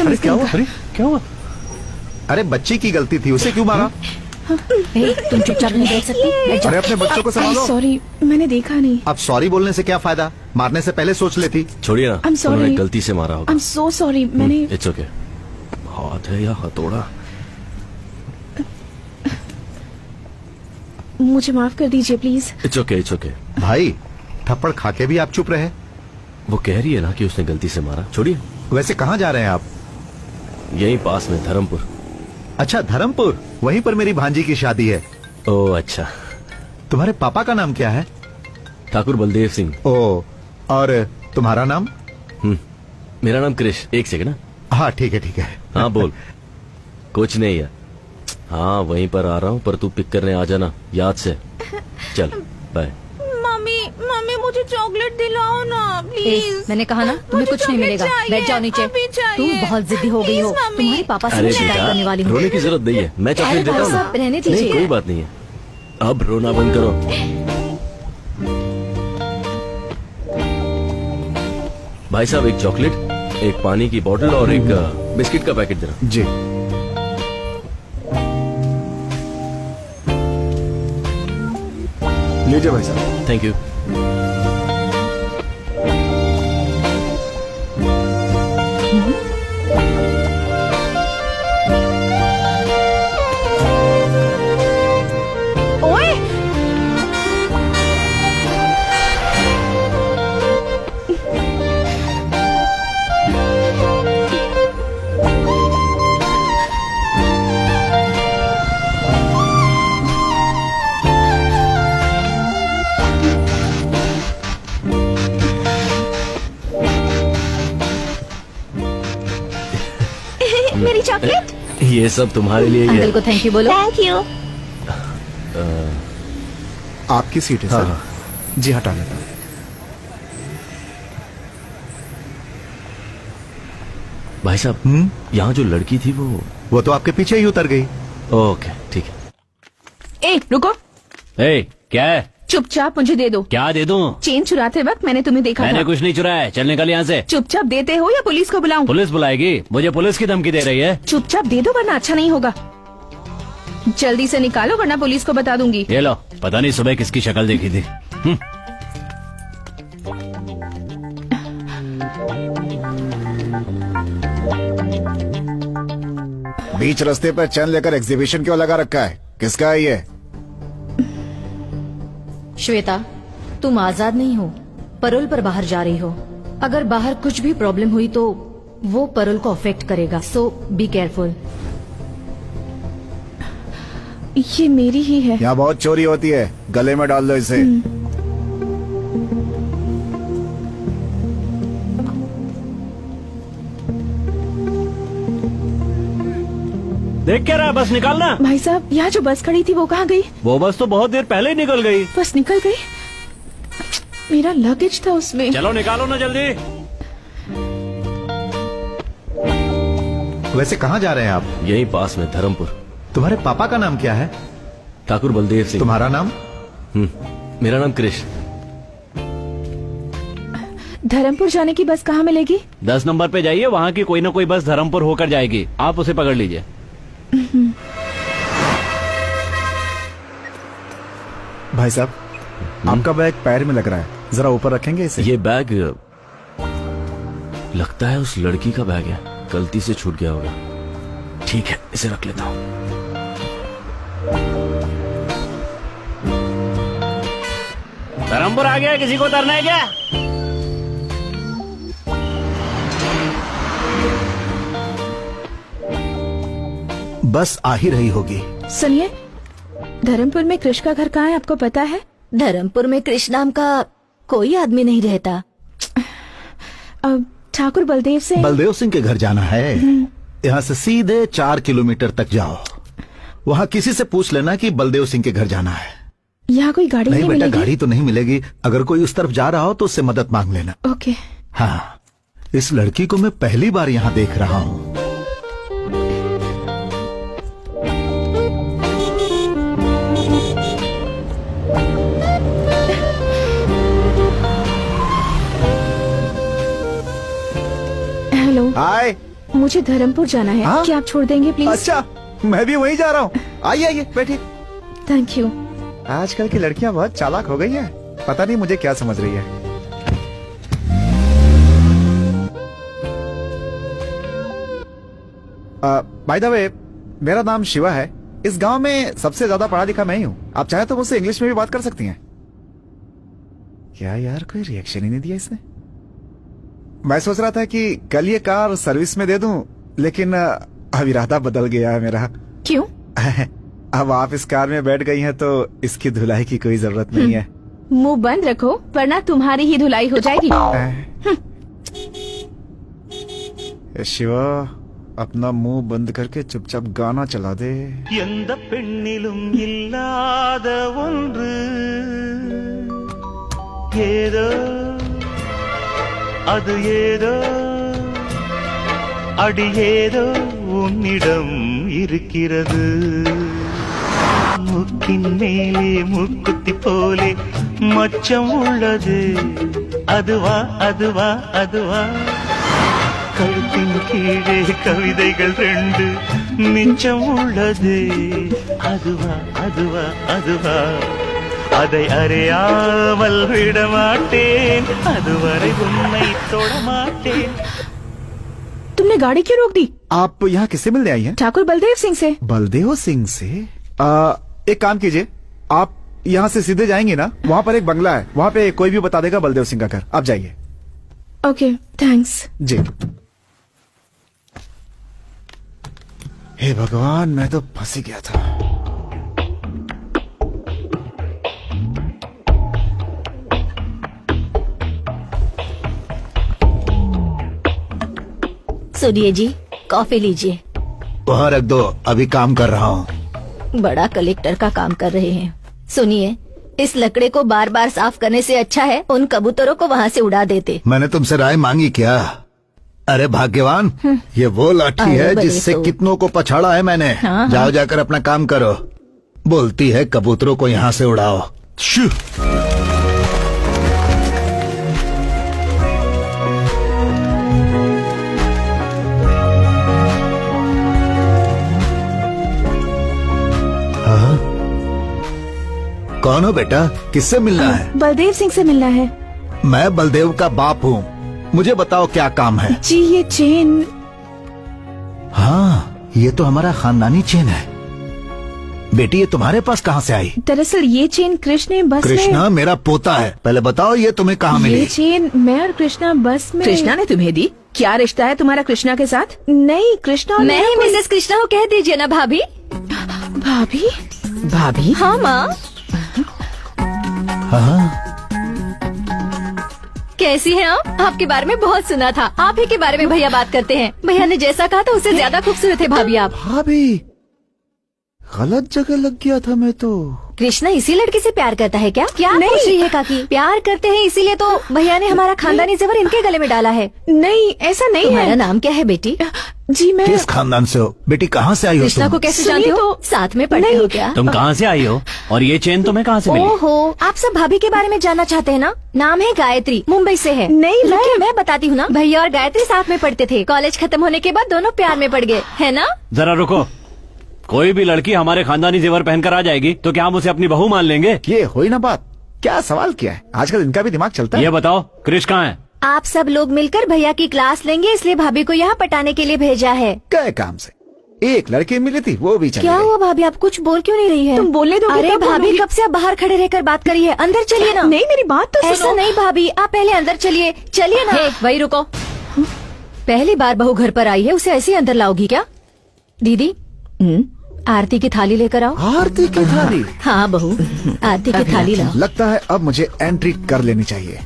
अरे क्या हुआ? अरे क्या हुआ? अरे बच्ची की गलती थी, उसे क्यों मारा? तुम चुपचाप नहीं देख सकती? अरे अपने बच्चों को संभालो। सॉरी, मैंने देखा नहीं। अब सॉरी बोलने से क्या फायदा? मारने से पहले सोच लेती। छोड़िए ना, I'm sorry. उन्होंने गलती से मारा होगा। I'm so sorry, मैंने इट्स ओके। हाथ है या हथौड़ा? मुझे माफ कर दीजिए please. It's okay, it's okay. भाई थप्पड़ खा के भी आप चुप रहे। वो कह रही है ना कि उसने गलती से मारा। छोड़िए। वैसे कहाँ जा रहे हैं आप? यहीं पास में धर्मपुर। अच्छा धर्मपुर, वहीं पर मेरी भांजी की शादी है। ओह अच्छा। तुम्हारे पापा का नाम क्या है? ठाकुर बलदेव सिंह। ओ, और तुम्हारा नाम? मेरा नाम कृष। एक सेकंड ना। हाँ ठीक है ठीक है। हाँ बोल। कुछ नहीं है। हाँ वहीं पर आ रहा हूँ, पर तू पिक करने आ जाना याद से। चल बाय। मम्मी मम्मी मुझे चॉकलेट दिलाओ ना प्लीज। मैंने कहा ना तुम्हें कुछ नहीं मिलेगा। बैठ जाओ नीचे। तुम बहुत जिद्दी हो गई हो। तुम्हारे पापा से मैं शिकायत करने वाली हूँ। रोने की जरूरत नहीं है, मैं चॉकलेट देता हूँ। रहने नहीं दीजिए। कोई बात नहीं है, अब रोना बंद करो। भाई साहब एक चॉकलेट, एक पानी की बोतल और एक बिस्किट का पैकेट देना। जी। लीजिए भाई साहब। Thank you. ओए, मेरी चॉकलेट। ये सब तुम्हारे लिए ही अंकल है। को थैंक यू बोलो। Thank you. आपकी सीट है हाँ, सर। जी हटा लेता हूँ। भाई साहब यहाँ जो लड़की थी वो तो आपके पीछे ही उतर गई। ओके ठीक है। ए रुको, ए क्या है? चुपचाप मुझे दे दो। क्या दे दूं? चेन चुराते वक्त मैंने तुम्हें देखा मैंने था। कुछ नहीं चुराया, चल निकल यहाँ से। चुपचाप देते हो या पुलिस को बुलाऊं? पुलिस बुलाएगी? मुझे पुलिस की धमकी दे रही है। चुपचाप दे दो वरना अच्छा नहीं होगा। जल्दी से निकालो वरना पुलिस को बता दूंगी। ये लो, पता नहीं सुबह किसकी शक्ल देखी थी। बीच रास्ते पर चैन लेकर एग्जीबिशन क्यों लगा रखा है? किसका है ये? श्वेता तुम आजाद नहीं हो, परोल पर बाहर जा रही हो। अगर बाहर कुछ भी प्रॉब्लम हुई तो वो परोल को अफेक्ट करेगा, सो बी केयरफुल। ये मेरी ही है। यहाँ बहुत चोरी होती है, गले में डाल दो इसे। देख क्या रहा, बस निकालना। भाई साहब, यहाँ जो बस खड़ी थी वो कहाँ गई? वो बस तो बहुत देर पहले ही निकल गई। बस निकल गई? मेरा लगेज था उसमें। चलो निकालो ना जल्दी। वैसे कहाँ जा रहे हैं आप? यहीं पास में धर्मपुर। तुम्हारे पापा का नाम क्या है? ठाकुर बलदेव सिंह। तुम्हारा नाम? मेरा नाम कृष। धर्मपुर जाने की बस कहाँ मिलेगी? 10 नंबर पे जाइए, वहाँ की कोई ना कोई बस धर्मपुर होकर जाएगी, आप उसे पकड़ लीजिए। भाई साहब, आपका बैग पैर में लग रहा है, जरा ऊपर रखेंगे इसे? ये बैग लगता है उस लड़की का बैग है, गलती से छूट गया होगा। ठीक है, इसे रख लेता हूँ। धर्मपुर आ गया, किसी को उतरना है क्या? बस आ ही रही होगी। सुनिए, धर्मपुर में कृष का घर कहाँ है आपको पता है? धर्मपुर में कृष्ण नाम का कोई आदमी नहीं रहता। ठाकुर बलदेव सिंह। बलदेव सिंह के घर जाना है। यहाँ से सीधे 4 किलोमीटर तक जाओ, वहाँ किसी से पूछ लेना कि बलदेव सिंह के घर जाना है। यहाँ कोई गाड़ी नहीं बेटा, मिलेगी? गाड़ी तो नहीं मिलेगी। अगर कोई उस तरफ जा रहा हो तो उससे मदद मांग लेना। ओके। हाँ, इस लड़की को मैं पहली बार यहाँ देख रहा हूँ। हेलो, हाय। मुझे धर्मपुर जाना है। हाँ? क्या आप छोड़ देंगे प्लीज? अच्छा, मैं भी वहीं जा रहा हूँ। आइए आइए बैठिए। Thank you. आजकल की लड़कियाँ बहुत चालाक हो गई है, पता नहीं मुझे क्या समझ रही है। बाय द वे, मेरा नाम शिवा है। इस गांव में सबसे ज्यादा पढ़ा लिखा मैं ही हूँ। आप चाहे तो मुझसे इंग्लिश में भी बात कर सकती हैं। क्या यार, कोई रिएक्शन ही नहीं दिया इसने। मैं सोच रहा था कि कल ये कार सर्विस में दे दूं, लेकिन अब इरादा बदल गया है मेरा। क्यों? अब आप इस कार में बैठ गई हैं तो इसकी धुलाई की कोई जरूरत नहीं है। मुंह बंद रखो वरना तुम्हारी ही धुलाई हो जाएगी। शिवा, अपना मुंह बंद करके चुपचाप गाना चला दे। எந்த பெண்ணிலும் இல்லாத ஒன்று ஏதோ அது ஏதோ அடி ஏதோ உன்னிடம் இருக்கிறது முக்கின் மேலே முக்குத்தி போலே மச்சம் உள்ளது அதுவா அதுவா அதுவா கழுத்தின் கீழே கவிதைகள் ரெண்டு மிச்சம் உள்ளது அதுவா அதுவா அதுவா அதை அறியாமல் விடமாட்டேன் அதுவரை உன்னை தொடமாட்டேன்। तुमने गाड़ी क्यों रोक दी? आप यहाँ किससे मिलने आई हैं? ठाकुर बलदेव सिंह से। बलदेव सिंह से? एक काम कीजिए, आप यहाँ से सीधे जाएंगे ना, वहाँ पर एक बंगला है, वहाँ पे कोई भी बता देगा बलदेव सिंह का घर। आप जाइए। Okay, thanks. जी। हे भगवान, मैं तो फंस ही गया था। सुनिए जी, कॉफी लीजिए। वहाँ रख दो, अभी काम कर रहा हूँ। बड़ा कलेक्टर का काम कर रहे हैं। सुनिए, इस लकड़े को बार बार साफ करने से अच्छा है उन कबूतरों को वहाँ से उड़ा देते। मैंने तुमसे राय मांगी क्या? अरे भाग्यवान, ये वो लाठी अरे है बड़े जिससे तो। कितनों को पछाड़ा है मैंने। हाँ, जाओ जाकर अपना काम करो। बोलती है कबूतरों को यहाँ से उड़ाओ। शू। हाँ? कौन हो बेटा, किससे मिलना है? बलदेव सिंह से मिलना है। मैं बलदेव का बाप हूँ, मुझे बताओ क्या काम है? जी ये चेन। हाँ, ये तो हमारा खानदानी चेन है। बेटी, ये तुम्हारे पास कहाँ से आई? दरअसल ये चेन कृष्ण बस कृष्णा मेरा पोता है। पहले बताओ ये तुम्हें कहाँ में। मिली? ये चेन मैं और कृष्णा बस में। कृष्णा ने तुम्हें दी? क्या रिश्ता है तुम्हारा कृष्णा के साथ? नहीं, कृष्णा और मैं मेरा ही कोई- मिसेस कृष्णा को कह दीजिए ना भाभी। भाभी? भाभी? हाँ माँ। हाँ? कैसी हैं आप? आपके बारे में बहुत सुना था। आप ही के बारे में भैया बात करते हैं। भैया ने जैसा कहा था उससे ज्यादा खूबसूरत है भाभी आप। भाभी, गलत जगह लग गया था मैं तो। कृष्णा इसी लड़की से प्यार करता है क्या? क्या नहीं। पूछ रही है काकी? प्यार करते हैं इसीलिए तो भैया ने हमारा खानदानी जेवर इनके गले में डाला है। नहीं, ऐसा नहीं तुम्हारा है। नाम क्या है बेटी? जी मैं किस खानदान से हो? बेटी कहाँ से आई हो कृष्णा तुम? को कैसे सुनिए जानते हो? तो- साथ में पढ़ते नहीं। हो क्या? तुम कहाँ से आई हो और ये चेन तुम्हें कहाँ से मिली? ओहो, आप सब भाभी के बारे में जानना चाहते हैं ना? नाम है गायत्री, मुंबई से है। नहीं, रुकिए, मैं बताती हूँ ना। भैया और गायत्री साथ में पढ़ते थे। कॉलेज खत्म होने के बाद दोनों प्यार में पड़ गए, है ना? जरा रुको, कोई भी लड़की हमारे खानदानी जेवर पहनकर आ जाएगी तो क्या हम उसे अपनी बहू मान लेंगे? ये हुई ना बात। क्या सवाल किया है? आजकल इनका भी दिमाग चलता है। ये बताओ कृष कहाँ है? आप सब लोग मिलकर भैया की क्लास लेंगे इसलिए भाभी को यहाँ पटाने के लिए भेजा है। क्या काम से? एक लड़की मिली थी, वो भी चली क्या गई। हुआ भाभी, आप कुछ बोल क्यों नहीं रही है? तुम बोलने दोगे अरे तब भाभी, बोलूंगी। कब से आप बाहर खड़े रहकर बात करी है? अंदर चलिए ना। नहीं, मेरी बात तो ऐसा सुनो। नहीं भाभी, आप पहले अंदर चलिए। चलिए ना। वही रुको। पहली बार बहू घर पर आई है, उसे ऐसे ही अंदर लाओगी क्या? दीदी, आरती की थाली लेकर आओ। आरती की थाली? हाँ बहू, आरती की थाली लाओ। लगता है अब मुझे एंट्री कर लेनी चाहिए।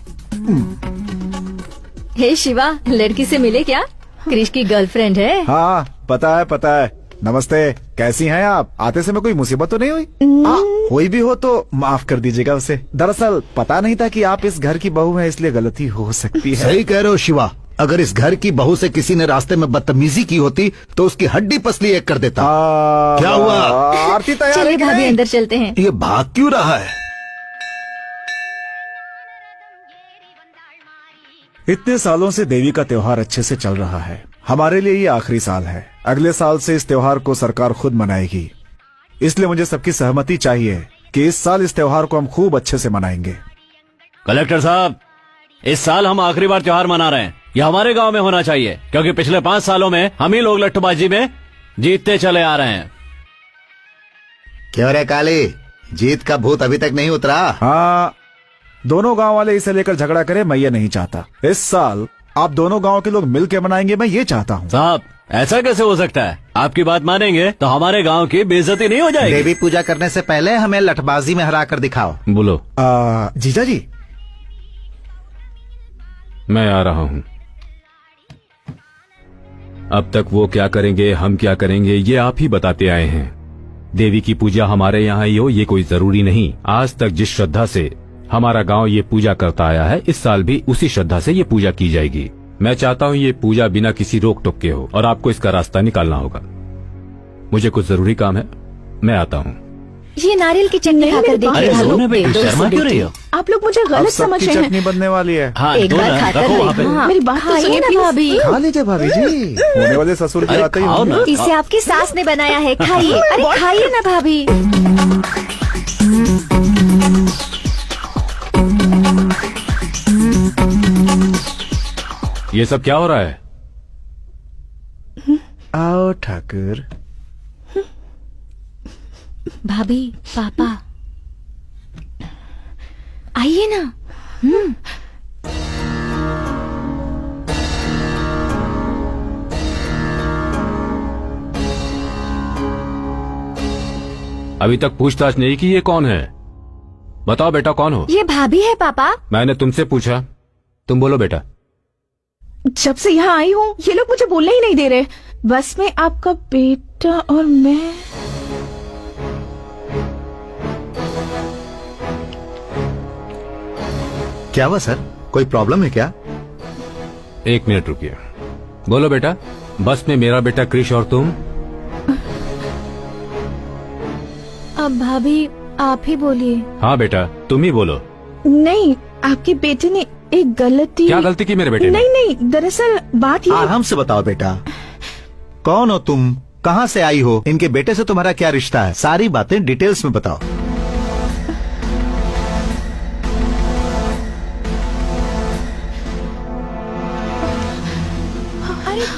हे शिवा, लड़की से मिले क्या? क्रिश की गर्लफ्रेंड है। हाँ, पता है पता है। नमस्ते, कैसी हैं आप? आते समय कोई मुसीबत तो नहीं हुई? हुई भी हो तो माफ कर दीजिएगा उसे। दरअसल पता नहीं था कि आप इस घर की बहू हैं, इसलिए गलती हो सकती है। सही कह रहे हो शिवा, अगर इस घर की बहू से किसी ने रास्ते में बदतमीजी की होती तो उसकी हड्डी पसली एक कर देता। क्या हुआ? आरती तैयार चलिए है कि भाभी, नहीं? अंदर चलते हैं। ये भाग क्यों रहा है? इतने सालों से देवी का त्योहार अच्छे से चल रहा है। हमारे लिए ये आखिरी साल है। अगले साल से इस त्योहार को सरकार खुद मनाएगी, इसलिए मुझे सबकी सहमति चाहिए कि इस साल इस त्योहार को हम खूब अच्छे से मनाएंगे। कलेक्टर साहब, इस साल हम आखिरी बार त्योहार मना रहे हैं। ये हमारे गांव में होना चाहिए, क्योंकि पिछले 5 सालों में हम ही लोग लट्ठूबाजी में जीतते चले आ रहे हैं। क्यों रे काली, जीत का भूत अभी तक नहीं उतरा? हाँ, दोनों गांव वाले इसे लेकर झगड़ा करे, मैं ये नहीं चाहता। इस साल आप दोनों गांव के लोग मिल के मनाएंगे, मैं ये चाहता हूँ। साहब, ऐसा कैसे हो सकता है? आपकी बात मानेंगे तो हमारे गांव की बेइज्जती नहीं हो जाएगी। देवी पूजा करने से पहले हमें लठबाजी में हरा कर दिखाओ। बोलो। जीजा जी, मैं आ रहा हूं। अब तक वो क्या करेंगे, हम क्या करेंगे, ये आप ही बताते आए हैं। देवी की पूजा हमारे यहाँ ही हो, ये कोई जरूरी नहीं। आज तक जिस श्रद्धा से हमारा गांव ये पूजा करता आया है, इस साल भी उसी श्रद्धा से ये पूजा की जाएगी। मैं चाहता हूँ ये पूजा बिना किसी रोक टोक के हो, और आपको इसका रास्ता निकालना होगा। मुझे कुछ जरूरी काम है, मैं आता हूँ। ये नारियल की चटनी खाकर देखिए। शर्मा क्यों रही हो? आप लोग मुझे अब गलत समझ सबकी रहे हैं। चटनी बनने वाली है। हाँ, एक दो बार ना, खाकर रखो वहाँ पे। देखो। हाँ, मेरी बात तो खाइए सुनिए, ना please। भाभी। खा लीजिए भाभी जी, होने वाले ससुर के अरे आते ही खाओ ना। इसे आपकी सास ने बनाया है, खाइए। अरे खाइए ना भाभी। ये सब क्या हो रहा है? आओ ठाकुर। भाभी, पापा, आइए ना। अभी तक पूछताछ नहीं की, ये कौन है? बताओ बेटा, कौन हो? ये भाभी है पापा। मैंने तुमसे पूछा, तुम बोलो बेटा। जब से यहाँ आई हूँ ये लोग मुझे बोलने ही नहीं दे रहे। बस में आपका बेटा और मैं। क्या हुआ सर, कोई प्रॉब्लम है क्या? 1 मिनट रुकिए। बोलो बेटा, बस में मेरा बेटा क्रिश और तुम। अब भाभी आप ही बोलिए। हाँ बेटा, तुम ही बोलो। नहीं, आपके बेटे ने एक गलती। क्या गलती की मेरे बेटे ने? नहीं नहीं, दरअसल बात ये। आराम से बताओ बेटा, कौन हो तुम, कहाँ से आई हो, इनके बेटे से तुम्हारा क्या रिश्ता है, सारी बातें डिटेल्स में बताओ।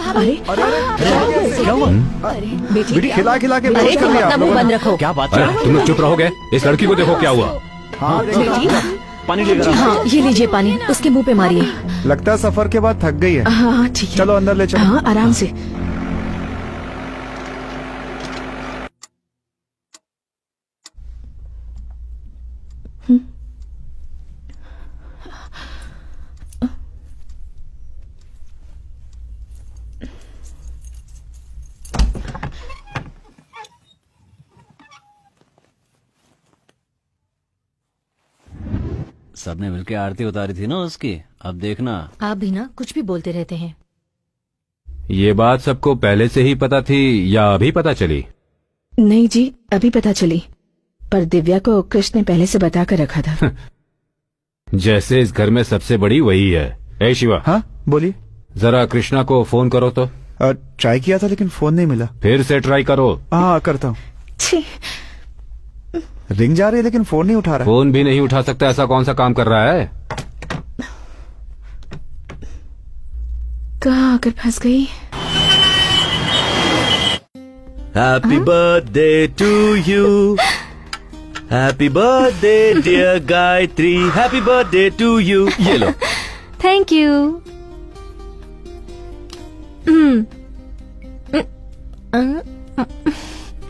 अरे क्या हुआ? बेटी खिला खिला के अरे बेहोश कर तुम दिया अपना आप मुंह लोगों बंद ने। रखो। क्या बात अरे है? तुम लोग चुप रहोगे? इस लड़की को देखो क्या हुआ। पानी लेकर आओ। हाँ, ये लीजिए पानी, उसके मुंह पे मारिए। लगता है सफर के बाद थक गई है। हाँ ठीक है। चलो अंदर ले चलो। हाँ, आराम से। सबने मिलकर आरती उतारी थी ना उसकी, अब देखना। आप भी ना कुछ भी बोलते रहते हैं। ये बात सबको पहले से ही पता थी या अभी पता चली? नहीं जी, अभी पता चली, पर दिव्या को कृष्ण ने पहले से बता कर रखा था। जैसे इस घर में सबसे बड़ी वही है। ए शिवा, हाँ बोलिए। जरा कृष्णा को फोन करो तो। ट्राई किया था लेकिन फोन नहीं मिला। फिर से ट्राई करो। हाँ करता हूँ। छी, रिंग जा रही है लेकिन फोन नहीं उठा रहा। फोन भी नहीं उठा सकता, ऐसा कौन सा काम कर रहा है? कहाँ आकर फंस गई। Happy birthday to you, happy birthday dear Gayatri, happy birthday to you. ये लो। Thank you.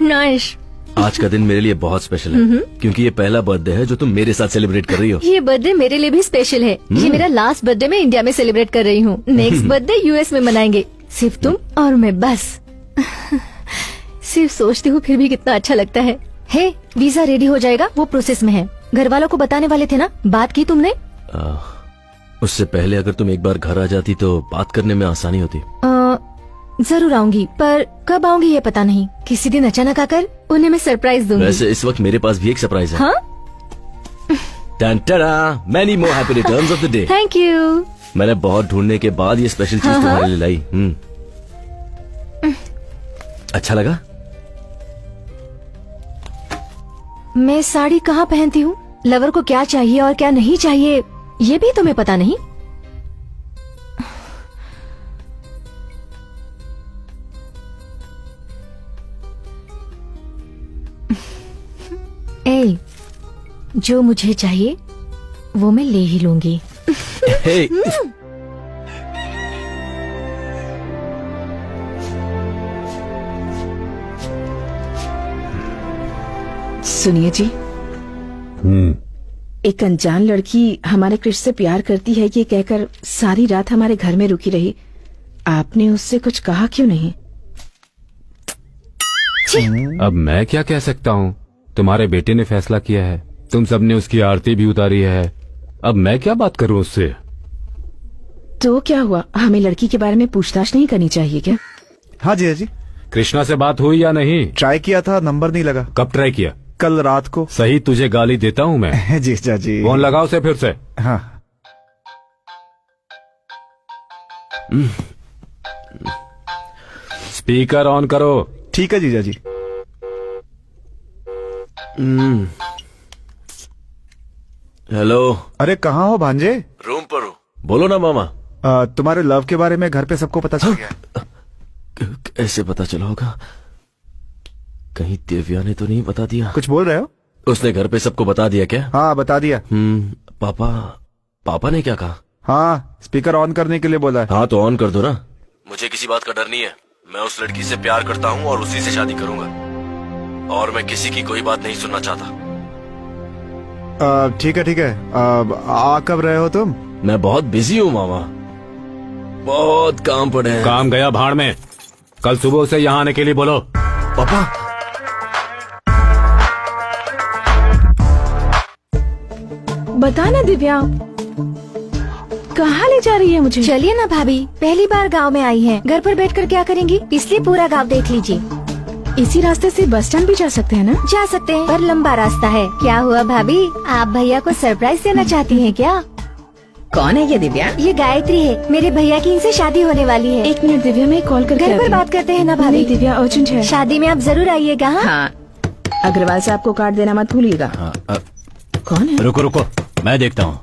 नाइस। आज का दिन मेरे लिए बहुत स्पेशल है, क्योंकि ये पहला बर्थडे है जो तुम मेरे साथ सेलिब्रेट कर रही हो। ये बर्थडे मेरे लिए भी स्पेशल है। ये मेरा लास्ट बर्थडे मैं इंडिया में सेलिब्रेट कर रही हूँ। नेक्स्ट बर्थडे यूएस में मनाएंगे, सिर्फ तुम और मैं, बस। सिर्फ सोचती हूँ फिर भी कितना अच्छा लगता है। हे, वीजा रेडी हो जाएगा, वो प्रोसेस में है। घर वालों को बताने वाले थे ना, बात की तुमने? उससे पहले अगर तुम एक बार घर आ जाती तो बात करने में आसानी होती। जरूर आऊंगी, पर कब आऊंगी ये पता नहीं। किसी दिन अचानक आकर उन्हें मैं सरप्राइज दूंगी। वैसे इस वक्त मेरे पास भी एक सरप्राइज है। हाँ? Tan-tada! Many more happy returns of the day. Thank you. मैंने बहुत ढूंढने के बाद ये स्पेशल चीज तुम्हारे लिए लाई। अच्छा लगा? मैं साड़ी कहाँ पहनती हूँ, लवर को क्या चाहिए और क्या नहीं चाहिए, ये भी तुम्हें पता नहीं? ए, जो मुझे चाहिए वो मैं ले ही लूंगी। हे, सुनिए जी, एक अनजान लड़की हमारे कृष्ण से प्यार करती है ये कहकर सारी रात हमारे घर में रुकी रही। आपने उससे कुछ कहा क्यों नहीं? अब मैं क्या कह सकता हूँ? तुम्हारे बेटे ने फैसला किया है, तुम सबने उसकी आरती भी उतारी है, अब मैं क्या बात करूँ उससे? तो क्या हुआ, हमें लड़की के बारे में पूछताछ नहीं करनी चाहिए क्या? हाँ जी, हाँ जी। कृष्णा से बात हुई या नहीं? ट्राई किया था, नंबर नहीं लगा। कब ट्राई किया? कल रात को। सही, तुझे गाली देता हूँ मैं। जी चाची। फोन लगाओ उसे फिर से। हाँ। स्पीकर ऑन करो। ठीक है जीजा जी। हेलो। अरे कहाँ हो भांजे? रूम पर हूँ। बोलो ना मामा। तुम्हारे लव के बारे में घर पे सबको पता चल गया? कैसे पता चला होगा? कहीं दिव्या ने तो नहीं बता दिया? कुछ बोल रहे हो? उसने घर पे सबको बता दिया क्या? हाँ बता दिया। पापा ने क्या कहा? हाँ, स्पीकर ऑन करने के लिए बोला है। हाँ तो ऑन कर दो ना। मुझे किसी बात का डर नहीं है, मैं उस लड़की से प्यार करता हूँ और उसी से शादी करूंगा, और मैं किसी की कोई बात नहीं सुनना चाहता। ठीक है ठीक है। आ कब रहे हो तुम? मैं बहुत बिजी हूँ मामा, बहुत काम पड़े हैं। काम गया भाड़ में, कल सुबह उसे यहाँ आने के लिए बोलो। पापा बता ना दिव्या, कहाँ ले जा रही है मुझे? चलिए ना भाभी, पहली बार गांव में आई हैं, घर पर बैठकर क्या करेंगी, इसलिए पूरा गांव देख लीजिए। इसी रास्ते से बस स्टैंड भी जा सकते हैं ना? जा सकते हैं, पर लंबा रास्ता है। क्या हुआ भाभी, आप भैया को सरप्राइज देना चाहती हैं क्या? कौन है ये दिव्या? ये गायत्री है, मेरे भैया की इनसे शादी होने वाली है। 1 मिनट दिव्या, मैं कॉल करके घर आती पर हूँ। बात करते हैं ना भाभी। नहीं दिव्या, अर्जेंट है। शादी में आप जरूर आइएगा। हाँ? हाँ, अग्रवाल साहब को कार्ड देना मत भूलिएगा। कौन है? रुको रुको, मैं देखता हूँ।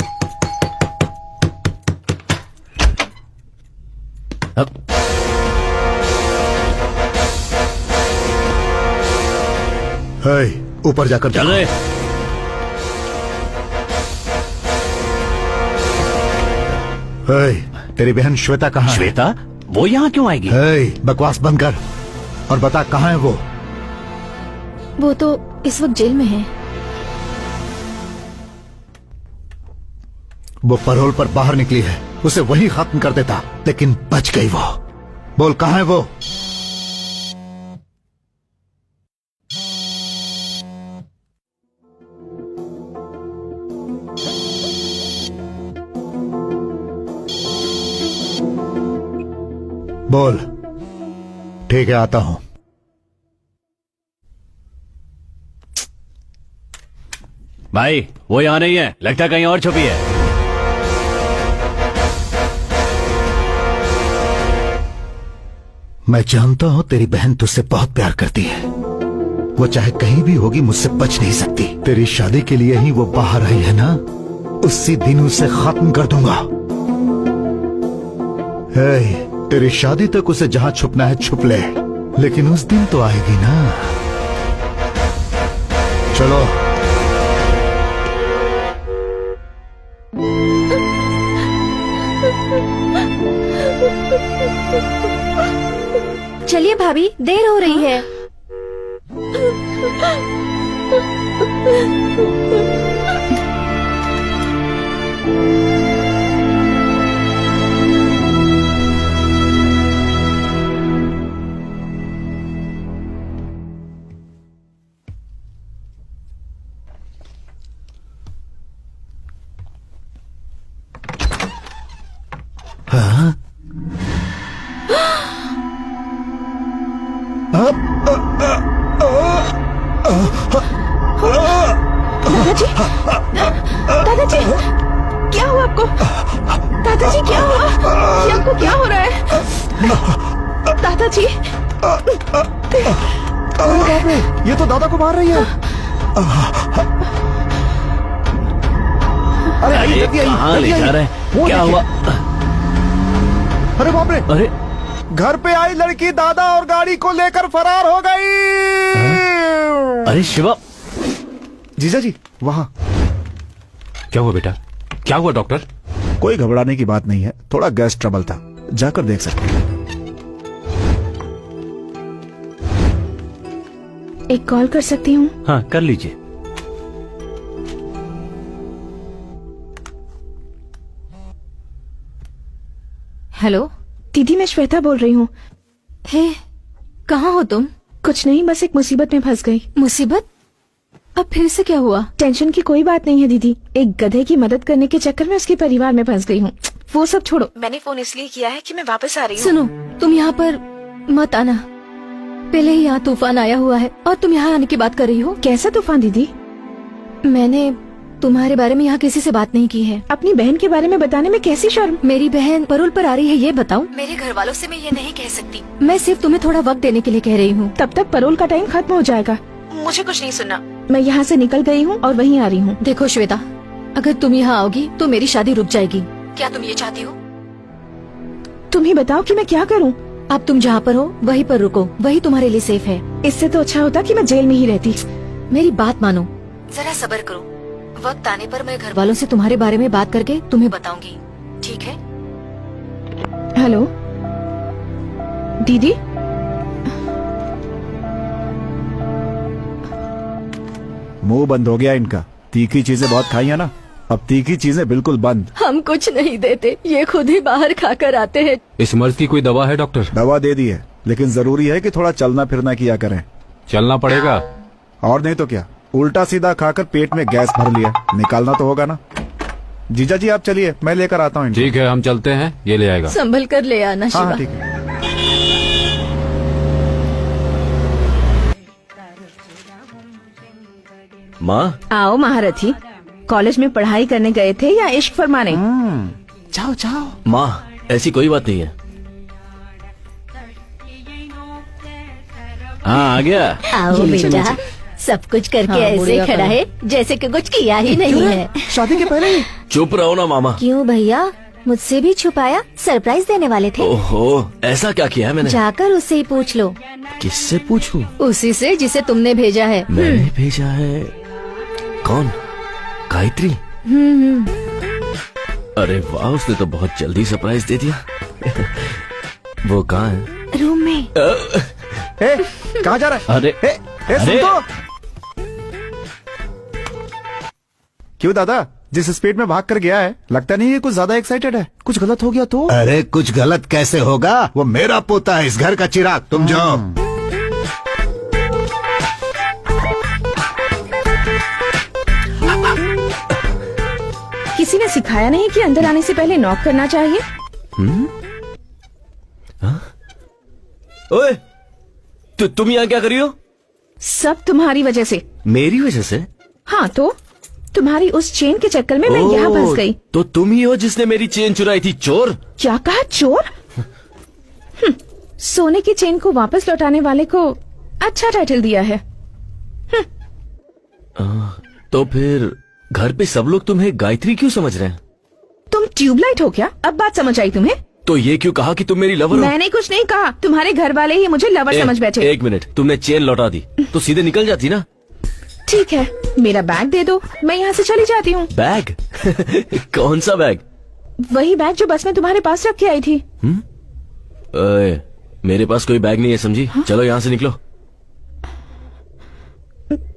ऊपर जाकर चल रहे। तेरी बहन श्वेता कहाँ है? श्वेता? वो यहाँ क्यों आएगी? बकवास बंद कर और बता कहाँ है वो? वो तो इस वक्त जेल में है। वो परोल पर बाहर निकली है, उसे वही खत्म कर देता, लेकिन बच गई वो। बोल कहाँ है वो? बोल। ठीक है, आता हूं। भाई वो यहाँ नहीं है, लगता कहीं और छुपी है। मैं जानता हूं तेरी बहन तुझसे बहुत प्यार करती है, वो चाहे कहीं भी होगी मुझसे बच नहीं सकती। तेरी शादी के लिए ही वो बाहर आई है ना, उसी दिन उसे खत्म कर दूंगा। तेरी शादी तक उसे जहां छुपना है छुप ले, लेकिन उस दिन तो आएगी ना। चलो। चलिए भाभी, देर हो रही है। दादाजी, दादाजी, क्या हुआ आपको? दादाजी क्या हुआ? ये आपको क्या हो रहा है? दादाजी अरे बाप रे, ये तो दादा को मार रही है। अरे आइए, जल्दी आइए, कहाँ ले जल्दी जा आइए। रहे हैं? वो क्या देखिए। हुआ? अरे बाप रे, अरे घर पे आई लड़की दादा और गाड़ी को लेकर फरार हो गई। अरे शिवा, जीजा जी वहाँ। क्या हुआ बेटा? क्या हुआ डॉक्टर? कोई घबराने की बात नहीं है, थोड़ा गैस ट्रबल था, जाकर देख सकते हैं। एक कॉल कर सकती हूँ? हाँ कर लीजिए। हेलो दीदी मैं श्वेता बोल रही हूँ। हे, कहाँ हो तुम? कुछ नहीं, बस एक मुसीबत में फंस गई। मुसीबत? अब फिर से क्या हुआ? टेंशन की कोई बात नहीं है दीदी, एक गधे की मदद करने के चक्कर में उसके परिवार में फंस गई हूँ। वो सब छोड़ो, मैंने फोन इसलिए किया है कि मैं वापस आ रही हूँ। सुनो, तुम यहाँ पर मत आना। पहले ही यहाँ तूफान आया हुआ है और तुम यहाँ आने की बात कर रही हो। कैसा तूफान दीदी? मैंने तुम्हारे बारे में यहाँ किसी से बात नहीं की है। अपनी बहन के बारे में बताने में कैसी शर्म? मेरी बहन परोल पर आ रही है, ये बताऊं? मेरे घर वालों से मैं ये नहीं कह सकती। मैं सिर्फ तुम्हें थोड़ा वक्त देने के लिए कह रही हूँ। तब तक परोल का टाइम खत्म हो जाएगा। मुझे कुछ नहीं सुनना। मैं यहाँ से निकल गई हूँ और वहीं आ रही हूँ। देखो श्वेता, अगर तुम यहाँ आओगी तो मेरी शादी रुक जाएगी। क्या तुम ये चाहती हो? तुम ही बताओ कि मैं क्या करूँ। अब तुम जहाँ पर हो वहीं पर रुको, वही तुम्हारे लिए सेफ है। इससे तो अच्छा होता कि मैं जेल में ही रहती। मेरी बात मानो, जरा सब्र करो। वक्त आने पर मैं घर वालों से तुम्हारे बारे में बात करके तुम्हें बताऊंगी, ठीक है? हेलो दीदी। मुंह बंद हो गया इनका, तीखी चीजें बहुत खाई है ना, अब तीखी चीजें बिल्कुल बंद। हम कुछ नहीं देते, ये खुद ही बाहर खाकर आते हैं। इस मर्ज की कोई दवा है डॉक्टर? दवा दे दी है, लेकिन जरूरी है कि थोड़ा चलना फिरना किया करें। चलना पड़ेगा। और नहीं तो क्या, उल्टा सीधा खाकर पेट में गैस भर लिया, निकालना तो होगा ना। जीजा जी आप चलिए, मैं लेकर आता हूँ इनको। ठीक है हम चलते हैं, ये ले आएगा। संभल कर ले आना हाँ शिवा। ठीक है। माँ, आओ महारथी, कॉलेज में पढ़ाई करने गए थे या इश्क फरमाने? जाओ जाओ। माँ ऐसी कोई बात नहीं है। हाँ आ गया। आओ बेटा, सब कुछ करके हाँ, ऐसे बुढ़िया खड़ा का। है जैसे कि कुछ किया ही नहीं है। शादी के पहले ही? चुप रहो ना मामा। क्यों भैया, मुझसे भी छुपाया? सरप्राइज देने वाले थे? ओहो, ऐसा क्या किया है मैंने? जाकर उससे ही पूछ लो। किससे पूछूं? उसी से जिसे तुमने भेजा है। मैंने भेजा है? कौन? गायत्री? अरे वाह, उसने तो बहुत जल्दी सरप्राइज दे दिया। वो कहाँ है? रूम में। ए, कहाँ जा रहा है? अरे ए, सुन अरे! तो। क्यों दादा, जिस स्पीड में भाग कर गया है, लगता नहीं है कुछ ज्यादा एक्साइटेड है। कुछ गलत हो गया तो? अरे कुछ गलत कैसे होगा, वो मेरा पोता है, इस घर का चिराग। तुम जाओ। किसी ने सिखाया नहीं कि अंदर आने से पहले नॉक करना चाहिए? ओए, तुम यहाँ क्या कर रही हो? सब तुम्हारी वजह से। मेरी वजह से? हाँ तो तुम्हारी उस चेन के चक्कर में मैं यहाँ ओह, फंस गई। तो तुम ही हो जिसने मेरी चेन चुराई थी, चोर? क्या कहा, चोर? सोने की चेन को वापस लौटाने वाले को अच्छा टाइटल दिया है। तो फिर घर पे सब लोग तुम्हें गायत्री क्यों समझ रहे हैं? तुम ट्यूबलाइट हो क्या? अब बात समझ आई तुम्हें? तो ये क्यों कहा कि तुम मेरी लवर हो? मैंने कुछ नहीं कहा, तुम्हारे घर वाले ही मुझे लवर समझ बैठे। एक मिनट, तुमने चेन लौटा दी तो सीधे निकल जाती ना। ठीक है, मेरा बैग दे दो, मैं यहाँ से चली जाती हूँ। बैग? कौन सा बैग? वही बैग जो बस में तुम्हारे पास रख के आई थी। ओए, मेरे पास कोई बैग नहीं है, समझी? चलो यहाँ से निकलो।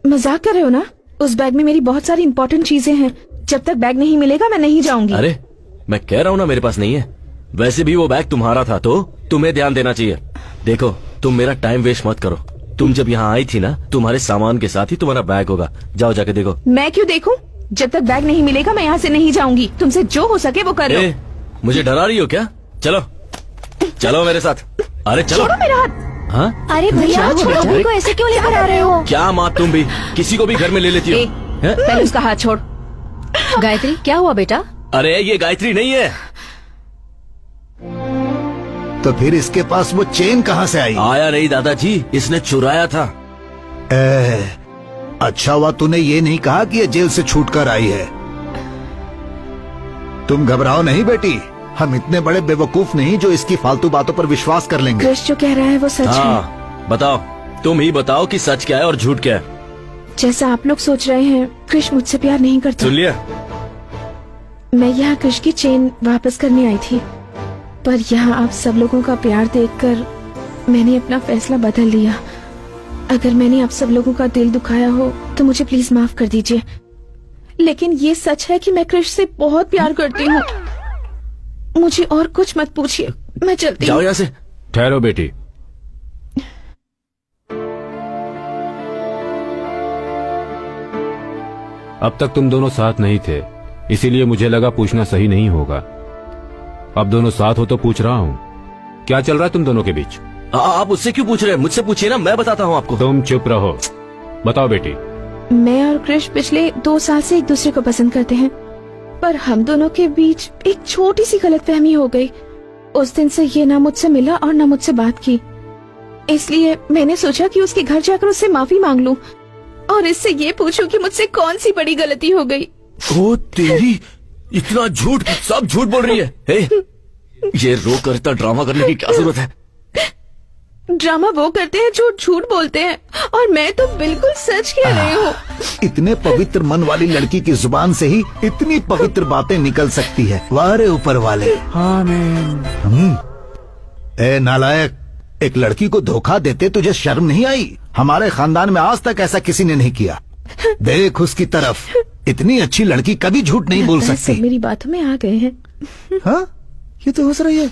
मजाक कर रहे हो ना? उस बैग में मेरी बहुत सारी इंपॉर्टेंट चीजें हैं। जब तक बैग नहीं मिलेगा मैं नहीं जाऊंगी। अरे मैं कह रहा हूँ ना, मेरे पास नहीं है। वैसे भी वो बैग तुम्हारा था तो तुम्हें ध्यान देना चाहिए। देखो, तुम मेरा टाइम वेस्ट मत करो। तुम जब यहाँ आई थी ना, तुम्हारे सामान के साथ ही तुम्हारा बैग होगा। जाओ जाके देखो। मैं क्यों देखूं? जब तक बैग नहीं मिलेगा मैं यहाँ से नहीं जाऊंगी। तुमसे जो हो सके वो कर लो। मुझे डरा रही हो क्या? चलो चलो मेरे साथ। अरे चलो। छोड़ो मेरा हाथ। हाँ? अरे भैया, छोड़ो, तुम को ऐसे क्यों लेकर आ रहे हो? क्या माँ, तुम भी किसी को भी घर में ले लेती हो? पहले उसका हाथ छोड़। गायत्री, क्या हुआ बेटा? अरे ये गायत्री नहीं है। तो फिर इसके पास वो चेन कहाँ से आई? आया नहीं दादाजी, इसने चुराया था। अच्छा हुआ तूने ये नहीं कहा कि ये जेल से छूट कर आई है। तुम घबराओ नहीं बेटी, हम इतने बड़े बेवकूफ नहीं जो इसकी फालतू बातों पर विश्वास कर लेंगे। क्रिश जो कह रहा है वो सच है। हाँ बताओ, तुम ही बताओ कि सच क्या है और झूठ क्या है। जैसा आप लोग सोच रहे हैं, क्रिश मुझसे प्यार नहीं करता। सुन लिया? मैं यहाँ क्रिश की चेन वापस करने आई थी, पर यहाँ आप सब लोगों का प्यार देखकर मैंने अपना फैसला बदल लिया। अगर मैंने आप सब लोगों का दिल दुखाया हो तो मुझे प्लीज माफ कर दीजिए। लेकिन ये सच है कि मैं क्रिश से बहुत प्यार करती हूँ। मुझे और कुछ मत पूछिए, मैं चलती जाओ हूँ। यहाँ से। ठहरो बेटी। अब तक तुम दोनों साथ नहीं थे, इसीलिए मुझे लगा पूछना सही नहीं होगा। अब दोनों साथ हो तो पूछ रहा हूँ, क्या चल रहा है तुम दोनों के बीच? आप उससे क्यों पूछ रहे हैं? मुझसे पूछिए ना, मैं बताता हूँ आपको। तुम चुप रहो, बताओ बेटी। मैं और क्रिश पिछले 2 साल से एक दूसरे को पसंद करते हैं, पर हम दोनों के बीच एक छोटी सी गलतफहमी हो गई। उस दिन से ये ना मुझसे मिला और ना मुझसे बात की, इसलिए मैंने सोचा कि उसके घर जाकर उससे माफी मांग लूं और इससे ये पूछूं कि मुझसे कौन सी बड़ी गलती हो गई। ओ तेरी, इतना झूठ, सब झूठ बोल रही है। हे, ये रो कर इतना ड्रामा करने की क्या जरूरत है? ड्रामा वो करते हैं जो झूठ बोलते हैं, और मैं तो बिल्कुल सच कह रही हूँ। इतने पवित्र मन वाली लड़की की जुबान से ही इतनी पवित्र बातें निकल सकती है। वाह रे ऊपर वाले। ए नालायक, एक लड़की को धोखा देते तुझे शर्म नहीं आई? हमारे खानदान में आज तक ऐसा किसी ने नहीं किया। देख उसकी तरफ, इतनी अच्छी लड़की कभी झूठ नहीं बोल सब सकती। मेरी बातों में आ गए हैं। हाँ, ये तो हंस रही है।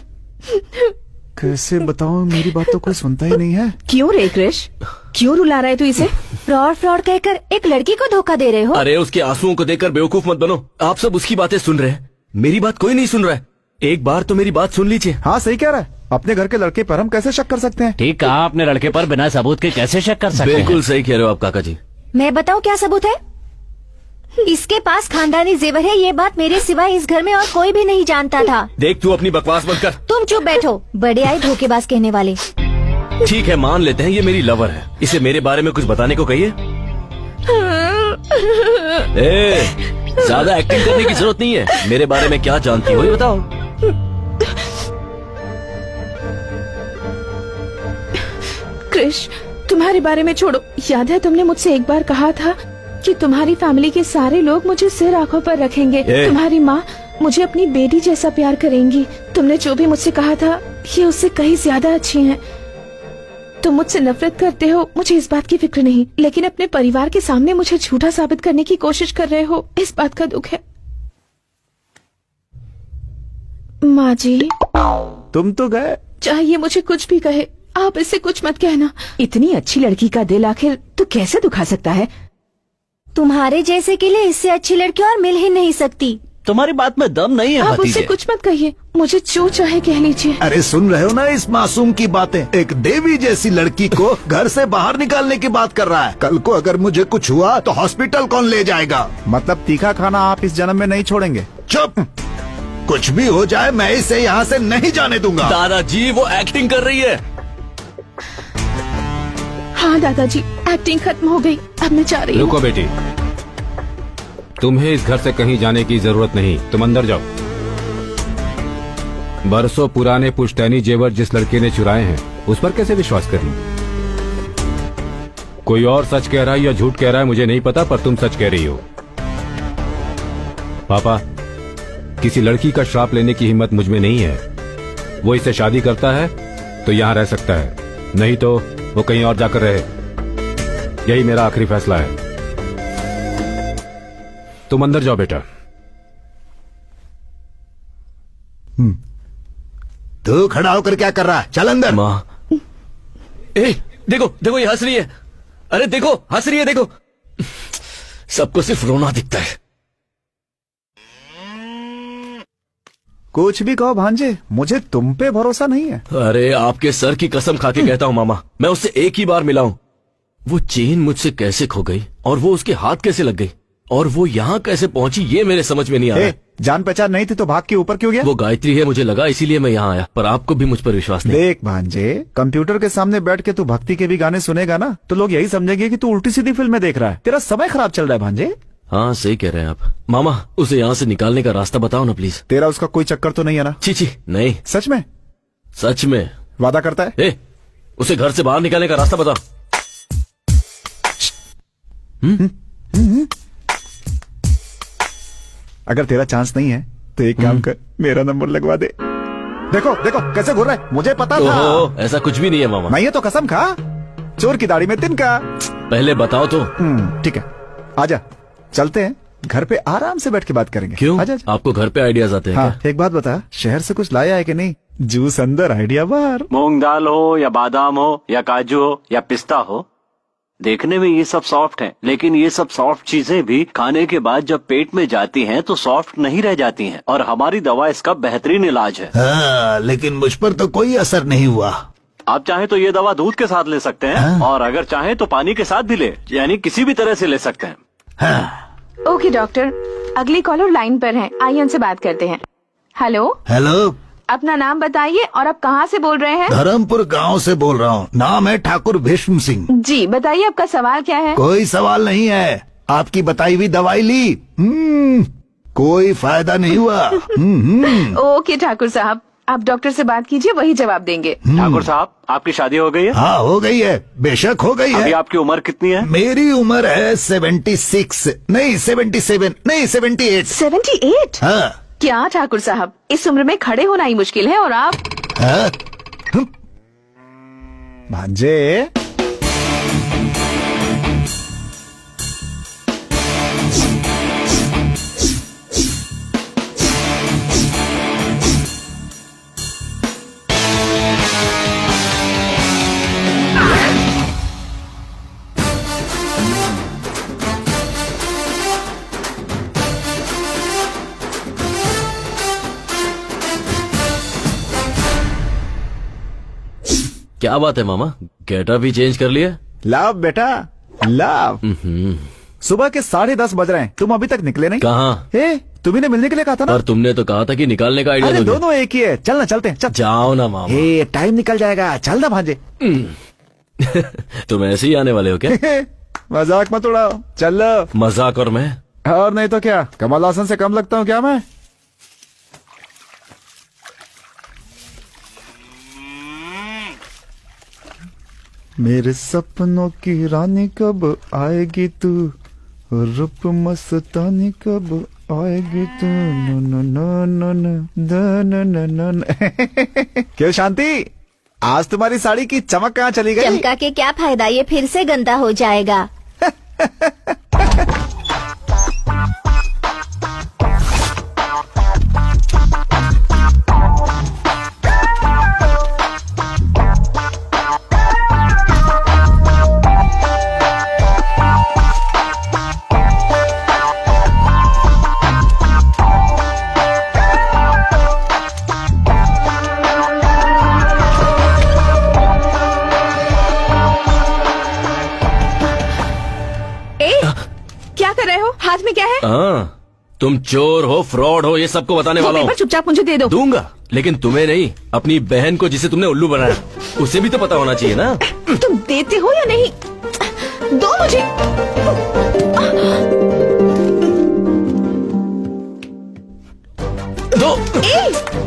कैसे बताऊं, मेरी बात तो कोई सुनता ही नहीं है। क्यों रे क्रिश, क्यों रुला रहा है तू इसे? फ्रॉड फ्रॉड कहकर एक लड़की को धोखा दे रहे हो? अरे उसके आंसुओं को देखकर बेवकूफ मत बनो। आप सब उसकी बातें सुन रहे हैं, मेरी बात कोई नहीं सुन रहा है। एक बार तो मेरी बात सुन लीजिए। हाँ सही कह रहा है, अपने घर के लड़के पर हम कैसे शक कर सकते हैं? ठीक कहा, अपने लड़के पर बिना सबूत के कैसे शक कर सकते हैं? बिल्कुल सही कह रहे हो आप काका जी। मैं बताऊं क्या सबूत है? इसके पास खानदानी जेवर है, ये बात मेरे सिवाय इस घर में और कोई भी नहीं जानता था। देख तू अपनी बकवास बंद कर। तुम चुप बैठो, बड़े आए धोखेबाज कहने वाले। ठीक है, मान लेते हैं ये मेरी लवर है, इसे मेरे बारे में कुछ बताने को कहिए। ज्यादा एक्टिंग करने की जरूरत नहीं है, मेरे बारे में क्या जानती हो ये बताओ। क्रिश, तुम्हारे बारे में छोड़ो। याद है तुमने मुझसे एक बार कहा था कि तुम्हारी फैमिली के सारे लोग मुझे सिर आंखों पर रखेंगे। तुम्हारी माँ मुझे अपनी बेटी जैसा प्यार करेंगी। तुमने जो भी मुझसे कहा था ये उससे कहीं ज्यादा अच्छी हैं। तुम मुझसे नफरत करते हो, मुझे इस बात की फिक्र नहीं, लेकिन अपने परिवार के सामने मुझे झूठा साबित करने की कोशिश कर रहे हो, इस बात का दुख है। माँ जी, तुम तो गए। चाहे ये मुझे कुछ भी कहे, आप इससे कुछ मत कहना। इतनी अच्छी लड़की का दिल आखिर तू कैसे दुखा सकता है? तुम्हारे जैसे के लिए इससे अच्छी लड़की और मिल ही नहीं सकती। तुम्हारी बात में दम नहीं है आप उससे भतीजे। कुछ मत कहिए, मुझे जो चाहे कह लीजिए। अरे सुन रहे हो ना इस मासूम की बातें? एक देवी जैसी लड़की को घर से बाहर निकालने की बात कर रहा है। कल को अगर मुझे कुछ हुआ तो हॉस्पिटल कौन ले जाएगा? मतलब तीखा खाना आप इस जन्म में नहीं छोड़ेंगे? चुप, कुछ भी हो जाए मैं इसे यहाँ से नहीं जाने दूंगा। दादाजी वो एक्टिंग कर रही है। हाँ दादाजी, एक्टिंग खत्म हो गई, अब मैं जा रही हूँ। रुको बेटी, तुम्हें इस घर से कहीं जाने की जरूरत नहीं, तुम अंदर जाओ। बरसों पुराने पुश्तैनी जेवर जिस लड़के ने चुराए हैं उस पर कैसे विश्वास करें? कोई और सच कह रहा है या झूठ कह रहा है मुझे नहीं पता, पर तुम सच कह रही हो। पापा, किसी लड़की का श्राप लेने की हिम्मत मुझ में नहीं है। वो इससे शादी करता है तो यहाँ रह सकता है, नहीं तो वो कहीं और जाकर रहे। यही मेरा आखिरी फैसला है। तुम अंदर जाओ बेटा। तू खड़ा होकर क्या कर रहा है? चल अंदर। माँ, देखो देखो ये हंस रही है। अरे देखो हंस रही है, देखो। सबको सिर्फ रोना दिखता है। कुछ भी कहो भांजे, मुझे तुम पे भरोसा नहीं है। अरे आपके सर की कसम खा के कहता हूँ मामा, मैं उससे एक ही बार मिला हूँ। वो चेन मुझसे कैसे खो गई और वो उसके हाथ कैसे लग गई, और वो यहाँ कैसे पहुंची ये मेरे समझ में नहीं आ रहा है। जान पहचान नहीं थी तो भाग के ऊपर क्यों गया? वो गायत्री है मुझे लगा, इसीलिए मैं यहाँ आया, पर आपको भी मुझ पर विश्वास नहीं। देख भांजे, कंप्यूटर के सामने बैठ के तू भक्ति के भी गाने सुनेगा ना तो लोग यही समझेंगे कि तू उल्टी सीधी फिल्में देख रहा है। तेरा समय खराब चल रहा है भांजे। हाँ सही कह रहे हैं आप। मामा उसे यहाँ से निकालने का रास्ता बताओ ना प्लीज। तेरा उसका कोई चक्कर तो नहीं है ना? छी नहीं। सच में? सच में। वादा करता है? उसे घर से बाहर निकालने का रास्ता बताओ। अगर तेरा चांस नहीं है तो एक काम कर, मेरा नंबर लगवा दे। देखो देखो कैसे घूर रहा है, मुझे पता था। ऐसा कुछ भी नहीं है मामा। नहीं है तो कसम खा, चोर की दाढ़ी में तिनका। पहले बताओ तो। ठीक है, आजा चलते हैं, घर पे आराम से बैठ के बात करेंगे। क्यों? आजा। आपको घर पे आइडियाज आते हैं? हाँ, एक बात बता, शहर से कुछ लाया है कि नहीं? जूस अंदर आइडिया बाहर। मूंग दाल हो या बादाम हो या काजू हो या पिस्ता हो, देखने में ये सब सॉफ्ट हैं, लेकिन ये सब सॉफ्ट चीजें भी खाने के बाद जब पेट में जाती हैं तो सॉफ्ट नहीं रह जाती हैं, और हमारी दवा इसका बेहतरीन इलाज है। हाँ, लेकिन मुझ पर तो कोई असर नहीं हुआ। आप चाहें तो ये दवा दूध के साथ ले सकते हैं, और अगर चाहें तो पानी के साथ भी ले, यानी किसी भी तरह से ले सकते हैं। ओके डॉक्टर, अगली कॉलर लाइन पर है, आइए उनसे बात करते हैं। हेलो। हेलो, अपना नाम बताइए और आप कहाँ से बोल रहे हैं? धर्मपुर गांव से बोल रहा हूँ, नाम है ठाकुर भीष्म सिंह। जी बताइए, आपका सवाल क्या है? कोई सवाल नहीं है, आपकी बताई हुई दवाई ली, कोई फायदा नहीं हुआ। ओके ठाकुर साहब, आप डॉक्टर से बात कीजिए, वही जवाब देंगे। ठाकुर साहब, आपकी शादी हो गई है? हाँ हो गई है, बेशक हो गई अभी है। आपकी उम्र कितनी है? मेरी उम्र है 76, नहीं 77, नहीं 78। 78? हाँ। क्या ठाकुर साहब, इस उम्र में खड़े होना ही मुश्किल है, और आप? हाँ? भांजे, क्या बात है मामा, गेटअप भी चेंज कर लिया? लाभ बेटा लाभ। सुबह के 10:30 बज रहे हैं, तुम अभी तक निकले नहीं। कहाँ? तुम्ही ने मिलने के लिए कहा था ना। पर तुमने तो कहा था कि निकालने का आइडिया अरे दोगे। दोनों एक ही है, चल ना चलते हैं, चल। जाओ ना मामा। टाइम निकल जाएगा, चल ना भांजे। तुम ऐसे ही आने वाले हो क्या? मजाक मत उड़ाओ, चल। मजाक और मैं? और नहीं तो क्या, कमल हासन से कम लगता हूँ क्या मैं? मेरे सपनों की रानी कब आएगी तू, रूप मस्तानी कब आएगी तू, no no no no no no no no no. क्यों शांति, आज तुम्हारी साड़ी की चमक कहाँ चली गई? चमका के क्या फायदा, ये फिर से गंदा हो जाएगा। क्या कर रहे हो, हाथ में क्या है? हाँ, तुम चोर हो, फ्रॉड हो, ये सबको बताने वाला हूँ। पेपर चुपचाप मुझे दे दो। दूंगा, लेकिन तुम्हें नहीं, अपनी बहन को जिसे तुमने उल्लू बनाया, उसे भी तो पता होना चाहिए ना। तुम देते हो या नहीं? दो मुझे। दो।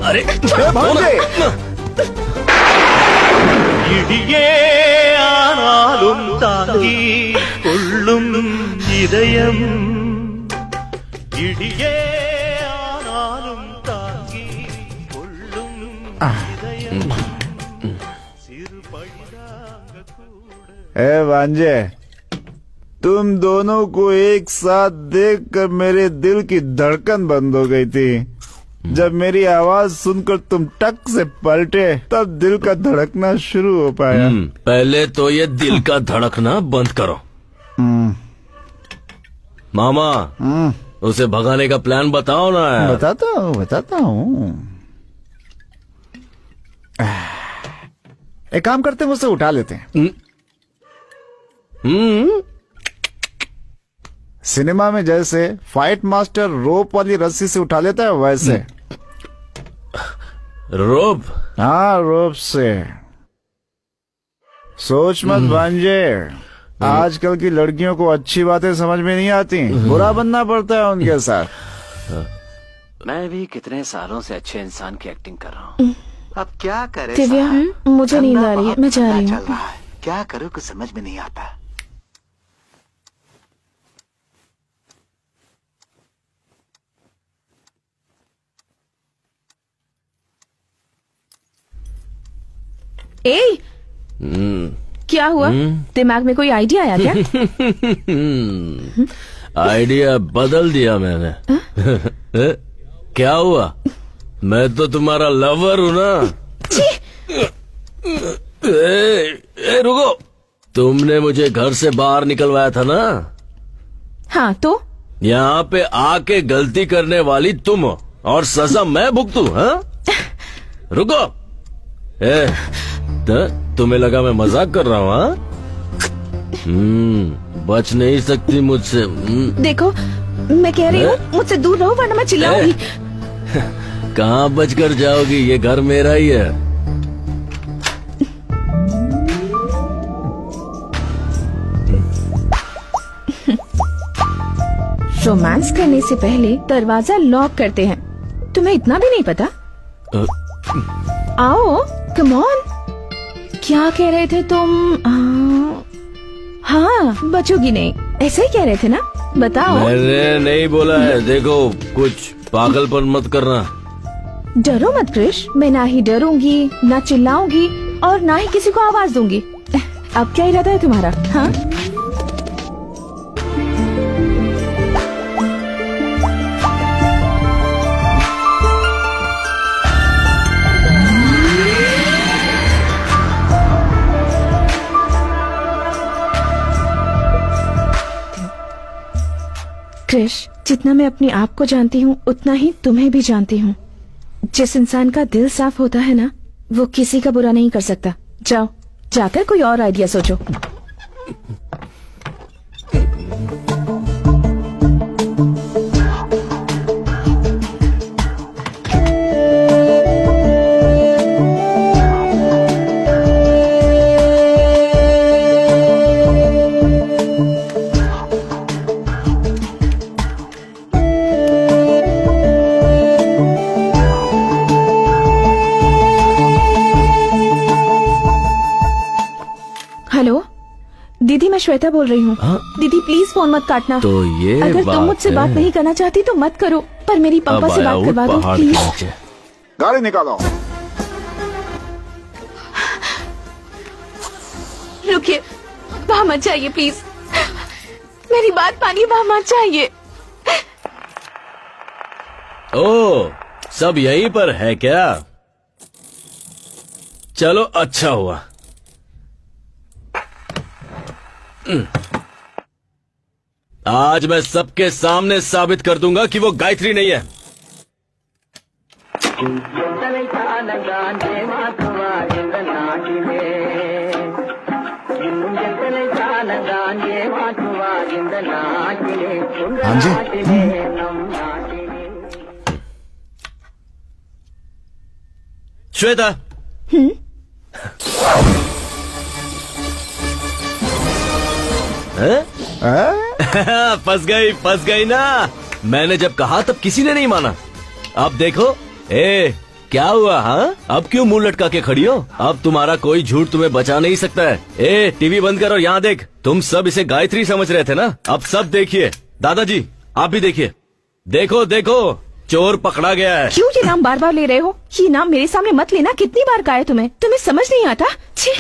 अरे भांजे, இடியே ஆனாலும் தாங்கி கொள்ளும் இதயம், இடியே ஆனாலும் தாங்கி கொள்ளும் இதயம், சிறு பழிதாங்க கூட। ए भांजे, तुम दोनों को एक साथ देखकर मेरे दिल की धड़कन बंद हो गई थी। जब मेरी आवाज सुनकर तुम टक से पलटे, तब दिल का धड़कना शुरू हो पाया। पहले तो ये दिल का धड़कना बंद करो। मामा, उसे भगाने का प्लान बताओ ना यार। बताता हूँ। एक काम करते हैं, मुझसे उठा लेते हैं। सिनेमा में जैसे फाइट मास्टर रोप वाली रस्सी से उठा लेता है वैसे। रोब। हाँ, रोप से। सोच मत भांजे, आजकल की लड़कियों को अच्छी बातें समझ में नहीं आती, बुरा बनना पड़ता है उनके साथ। मैं भी कितने सालों से अच्छे इंसान की एक्टिंग कर रहा हूँ। अब क्या करे दिव्या, साहब? मुझे नींद आ रही है, बहुत मैं जा रही चल हूँ। रहा है, क्या करूँ कुछ समझ में नहीं आता। ए, क्या हुआ? दिमाग में कोई आइडिया आया क्या? आइडिया बदल दिया मैंने। क्या हुआ? मैं तो तुम्हारा लवर हूँ ना। रुको, तुमने मुझे घर से बाहर निकलवाया था ना। हाँ तो यहाँ पे आके गलती करने वाली तुम हो और सजा मैं भुगतू। हाँ, रुको। तुम्हें लगा मैं मजाक कर रहा हूँ? हाँ, बच नहीं सकती मुझसे। देखो, मैं कह रही हूँ मुझसे दूर रहो वरना मैं चिल्लाऊंगी। कहाँ बचकर जाओगी? ये घर मेरा ही है। रोमांस करने से पहले दरवाजा लॉक करते हैं, तुम्हें इतना भी नहीं पता? आओ, कम ऑन। क्या कह रहे थे तुम? हाँ, बचोगी नहीं, ऐसे ही कह रहे थे ना? बताओ। मैंने नहीं बोला है। देखो, कुछ पागलपन मत करना। डरो मत क्रिश, मैं ना ही डरूंगी, ना चिल्लाऊंगी और ना ही किसी को आवाज दूंगी। अब क्या इरादा है तुम्हारा? हाँ, क्रिश, जितना मैं अपने आप को जानती हूँ उतना ही तुम्हें भी जानती हूँ। जिस इंसान का दिल साफ होता है ना, वो किसी का बुरा नहीं कर सकता। जाओ, जाकर कोई और आइडिया सोचो। हेलो दीदी, मैं श्वेता बोल रही हूँ। दीदी प्लीज फोन मत काटना। तो ये अगर बात तुम मुझसे है। बात नहीं करना चाहती तो मत करो, पर मेरी पापा अब से आया बात करवा दो पहाड़ के प्लीज। नीचे। गाड़ी निकालो। रुकिए, वहाँ मत जाइए प्लीज, मेरी बात मानिए, वहाँ मत जाइए। ओ, सब यहीं पर है क्या? चलो, अच्छा हुआ। आज मैं सबके सामने साबित कर दूंगा कि वो गायत्री नहीं है। हाँ जी। श्वेता, फंस गई ना। मैंने जब कहा तब किसी ने नहीं माना। अब देखो, क्या हुआ? हाँ, अब क्यों मुंह लटका के खड़ी हो? अब तुम्हारा कोई झूठ तुम्हें बचा नहीं सकता है। टीवी बंद कर और यहाँ देख। तुम सब इसे गायत्री समझ रहे थे ना, अब सब देखिए। दादाजी, आप भी देखिए। देखो देखो, चोर पकड़ा गया है। क्यों ये नाम बार बार ले रहे हो? ये नाम मेरे सामने मत लेना। कितनी बार कहा है तुम्हें? तुम्हें समझ नहीं आता? छी।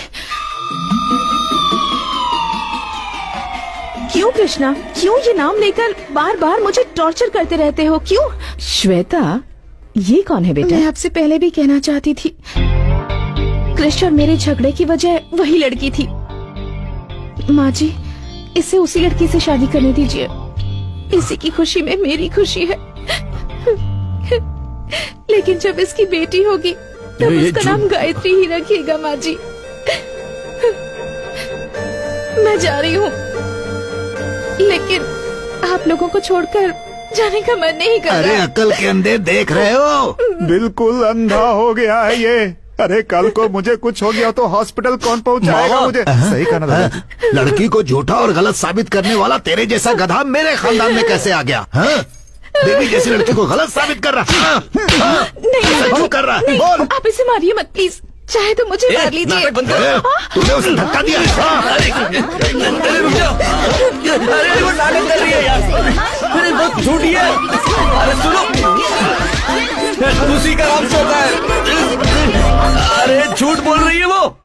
क्यों कृष्णा, क्यों ये नाम लेकर बार बार मुझे टॉर्चर करते रहते हो? क्यों? श्वेता, ये कौन है बेटा? मैं आपसे पहले भी कहना चाहती थी, कृष्ण और मेरे झगड़े की वजह वही लड़की थी। माँ जी, इसे उसी लड़की से शादी करने दीजिए। इसी की खुशी में मेरी खुशी है। लेकिन जब इसकी बेटी होगी तब उसका नाम गायत्री ही रखिएगा माँ जी। मैं जा रही हूँ, लेकिन आप लोगों को छोड़कर जाने का मन नहीं कर अरे रहा। अकल के अंधे देख रहे हो? बिल्कुल अंधा हो गया है ये। अरे कल को मुझे कुछ हो गया तो हॉस्पिटल कौन पहुंचाएगा मामा। मुझे? सही कहा ना दादाजी? लड़की को झूठा और गलत साबित करने वाला तेरे जैसा गधा मेरे खानदान में कैसे आ गया? हाँ? देवी जैसी लड़की को गलत साबित कर रहा? हाँ? हाँ? नहीं, क्यों कर रहा? बोल। आप इसे मारिए मत प्लीज, चाहे तो मुझे मार लीजिए। नाटक बंद कर। तूने उसे धक्का दिया? हाँ? अरे रुक जाओ। अरे वो नाटक कर रही है यार। अरे बहुत झूठी है। अरे सुनो, उसी का नाम से होता है। अरे झूठ बोल रही है वो।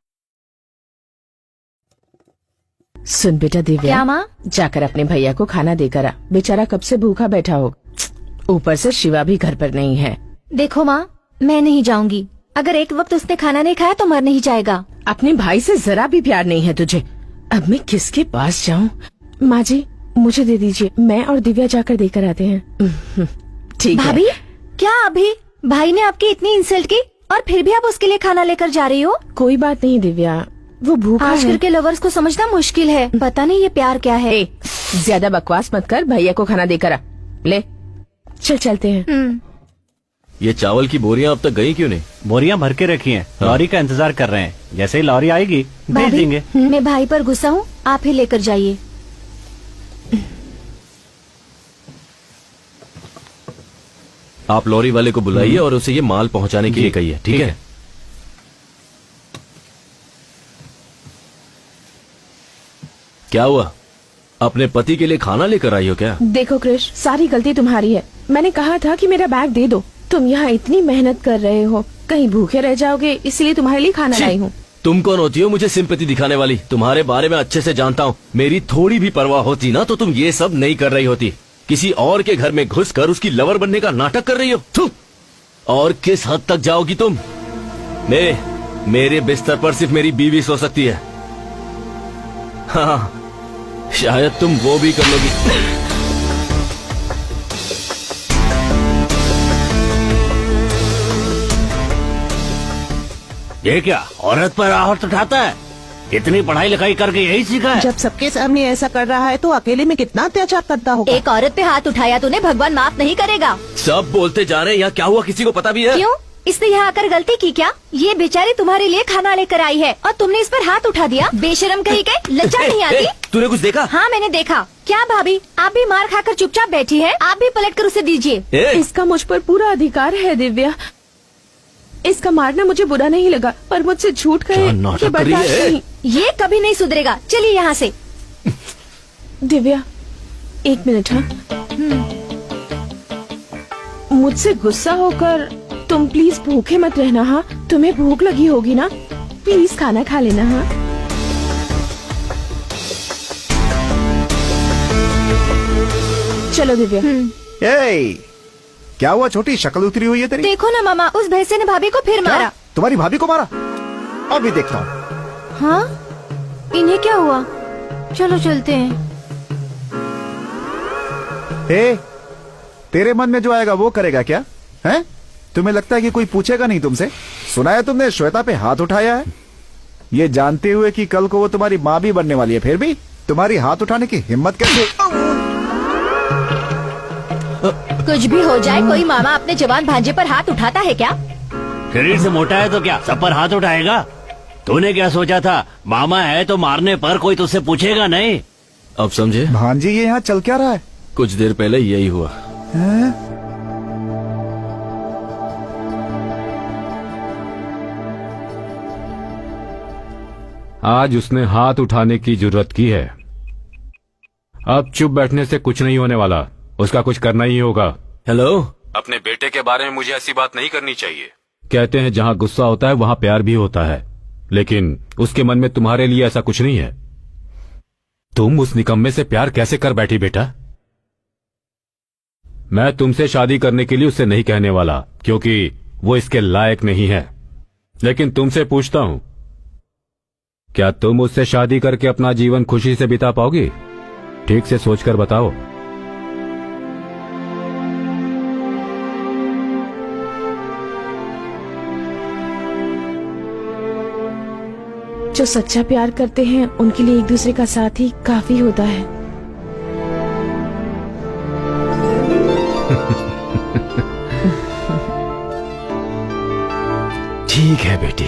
सुन बेटा दिव्या, क्या माँ? जाकर अपने भैया को खाना देकर आ, बेचारा कब से भूखा बैठा हो। ऊपर से शिवा भी घर पर नहीं है। देखो माँ, मैं नहीं जाऊंगी। अगर एक वक्त उसने खाना नहीं खाया तो मर नहीं जाएगा। अपने भाई से जरा भी प्यार नहीं है तुझे। अब मैं किसके पास जाऊँ? माँ जी मुझे दे दीजिए, मैं और दिव्या जाकर देकर आते हैं। ठीक है। भाभी, क्या अभी भाई ने आपकी इतनी इंसल्ट की और फिर भी आप उसके लिए खाना लेकर जा रही हो? कोई बात नहीं दिव्या, वो भूखा आजकल है। के लवर्स को समझना मुश्किल है। पता नहीं ये प्यार क्या है। ए, ज्यादा बकवास मत कर, भैया को खाना देकर आ। ले चल चलते हैं। ये चावल की बोरियां अब तक गई क्यों नहीं? बोरियां भर के रखी हैं, लॉरी का इंतजार कर रहे हैं। जैसे ही लॉरी आएगी भेज भाभी, देंगे। मैं भाई पर गुस्सा हूँ, आप ही लेकर जाइए। आप लॉरी वाले को बुलाइए और उसे ये माल पहुंचाने के लिए कहिए, ठीक है? क्या हुआ? अपने पति के लिए खाना लेकर आई हो क्या? देखो क्रिश, सारी गलती तुम्हारी है। मैंने कहा था कि मेरा बैग दे दो। तुम यहाँ इतनी मेहनत कर रहे हो, कहीं भूखे रह जाओगे, इसलिए तुम्हारे लिए खाना लाई हूँ। तुम कौन होती हो मुझे सिंपैथी दिखाने वाली? तुम्हारे बारे में अच्छे से जानता हूँ। मेरी थोड़ी भी परवाह होती ना तो तुम ये सब नहीं कर रही होती। किसी और के घर में घुसकर उसकी लवर बनने का नाटक कर रही हो। थू! और किस हद तक जाओगी तुम? मेरे बिस्तर पर सिर्फ मेरी बीवी सो सकती है। हाँ, शायद तुम वो भी कर लोगी। ये क्या औरत पर आहट उठाता है? इतनी पढ़ाई लिखाई करके यही सीखा है? जब सबके सामने ऐसा कर रहा है तो अकेले में कितना अत्याचार करता होगा। एक औरत पे हाथ उठाया तूने, भगवान माफ नहीं करेगा। सब बोलते जा रहे हैं, यहाँ क्या हुआ किसी को पता भी है? क्यों? इसने यहाँ आकर गलती की क्या? ये बेचारी तुम्हारे लिए खाना लेकर आई है और तुमने इस पर हाथ उठा दिया। बेशरम कहीं के, लज्जा नहीं आती? तूने कुछ देखा? हाँ मैंने देखा। क्या भाभी, आप भी मार खाकर चुपचाप बैठी है? आप भी पलट कर उसे दीजिए। इसका मुझ पर पूरा अधिकार है दिव्या। इसका मारना मुझे बुरा नहीं लगा, पर मुझसे झूठ कहे क्या नाटक ये कर रही बर्दाश्त है? नहीं। ये कभी नहीं सुधरेगा। चलिए यहाँ से। दिव्या एक मिनट। हाँ, मुझसे गुस्सा होकर तुम प्लीज भूखे मत रहना। हाँ, तुम्हें भूख लगी होगी ना, प्लीज खाना खा लेना। हाँ, चलो दिव्या। ए, क्या हुआ छोटी, शक्ल उतरी हुई है तेरी? देखो ना मामा, उस भैंसे ने भाभी को फिर क्या? मारा। तुम्हारी भाभी को मारा? अभी देखता हूँ। हाँ, इन्हें क्या हुआ? चलो चलते हैं। ए, तेरे मन में जो आएगा वो करेगा क्या? हैं? तुम्हें लगता है कि कोई पूछेगा नहीं तुमसे? सुना है तुमने श्वेता पे हाथ उठाया है, ये जानते हुए कि कल को वो तुम्हारी माँ भी बनने वाली है, फिर भी तुम्हारी हाथ उठाने की हिम्मत कैसे? कुछ भी हो जाए, कोई मामा अपने जवान भांजे पर हाथ उठाता है क्या? शरीर से मोटा है तो क्या सब पर हाथ उठाएगा? तूने क्या सोचा था, मामा है तो मारने पर कोई तुझसे पूछेगा नहीं? अब समझे? भांजी ये यहाँ चल क्या रहा है? कुछ देर पहले यही हुआ। हैं? आज उसने हाथ उठाने की जरूरत की है। अब चुप बैठने से कुछ नहीं होने वाला, उसका कुछ करना ही होगा। हेलो, अपने बेटे के बारे में मुझे ऐसी बात नहीं करनी चाहिए। कहते हैं जहाँ गुस्सा होता है वहाँ प्यार भी होता है, लेकिन उसके मन में तुम्हारे लिए ऐसा कुछ नहीं है। तुम उस निकम्मे से प्यार कैसे कर बैठी बेटा? मैं तुमसे शादी करने के लिए उससे नहीं कहने वाला, क्योंकि वो इसके लायक नहीं है। लेकिन तुमसे पूछता हूं, क्या तुम उससे शादी करके अपना जीवन खुशी से बिता पाओगी? ठीक से सोचकर बताओ। जो सच्चा प्यार करते हैं उनके लिए एक दूसरे का साथ ही काफी होता है। ठीक है बेटी,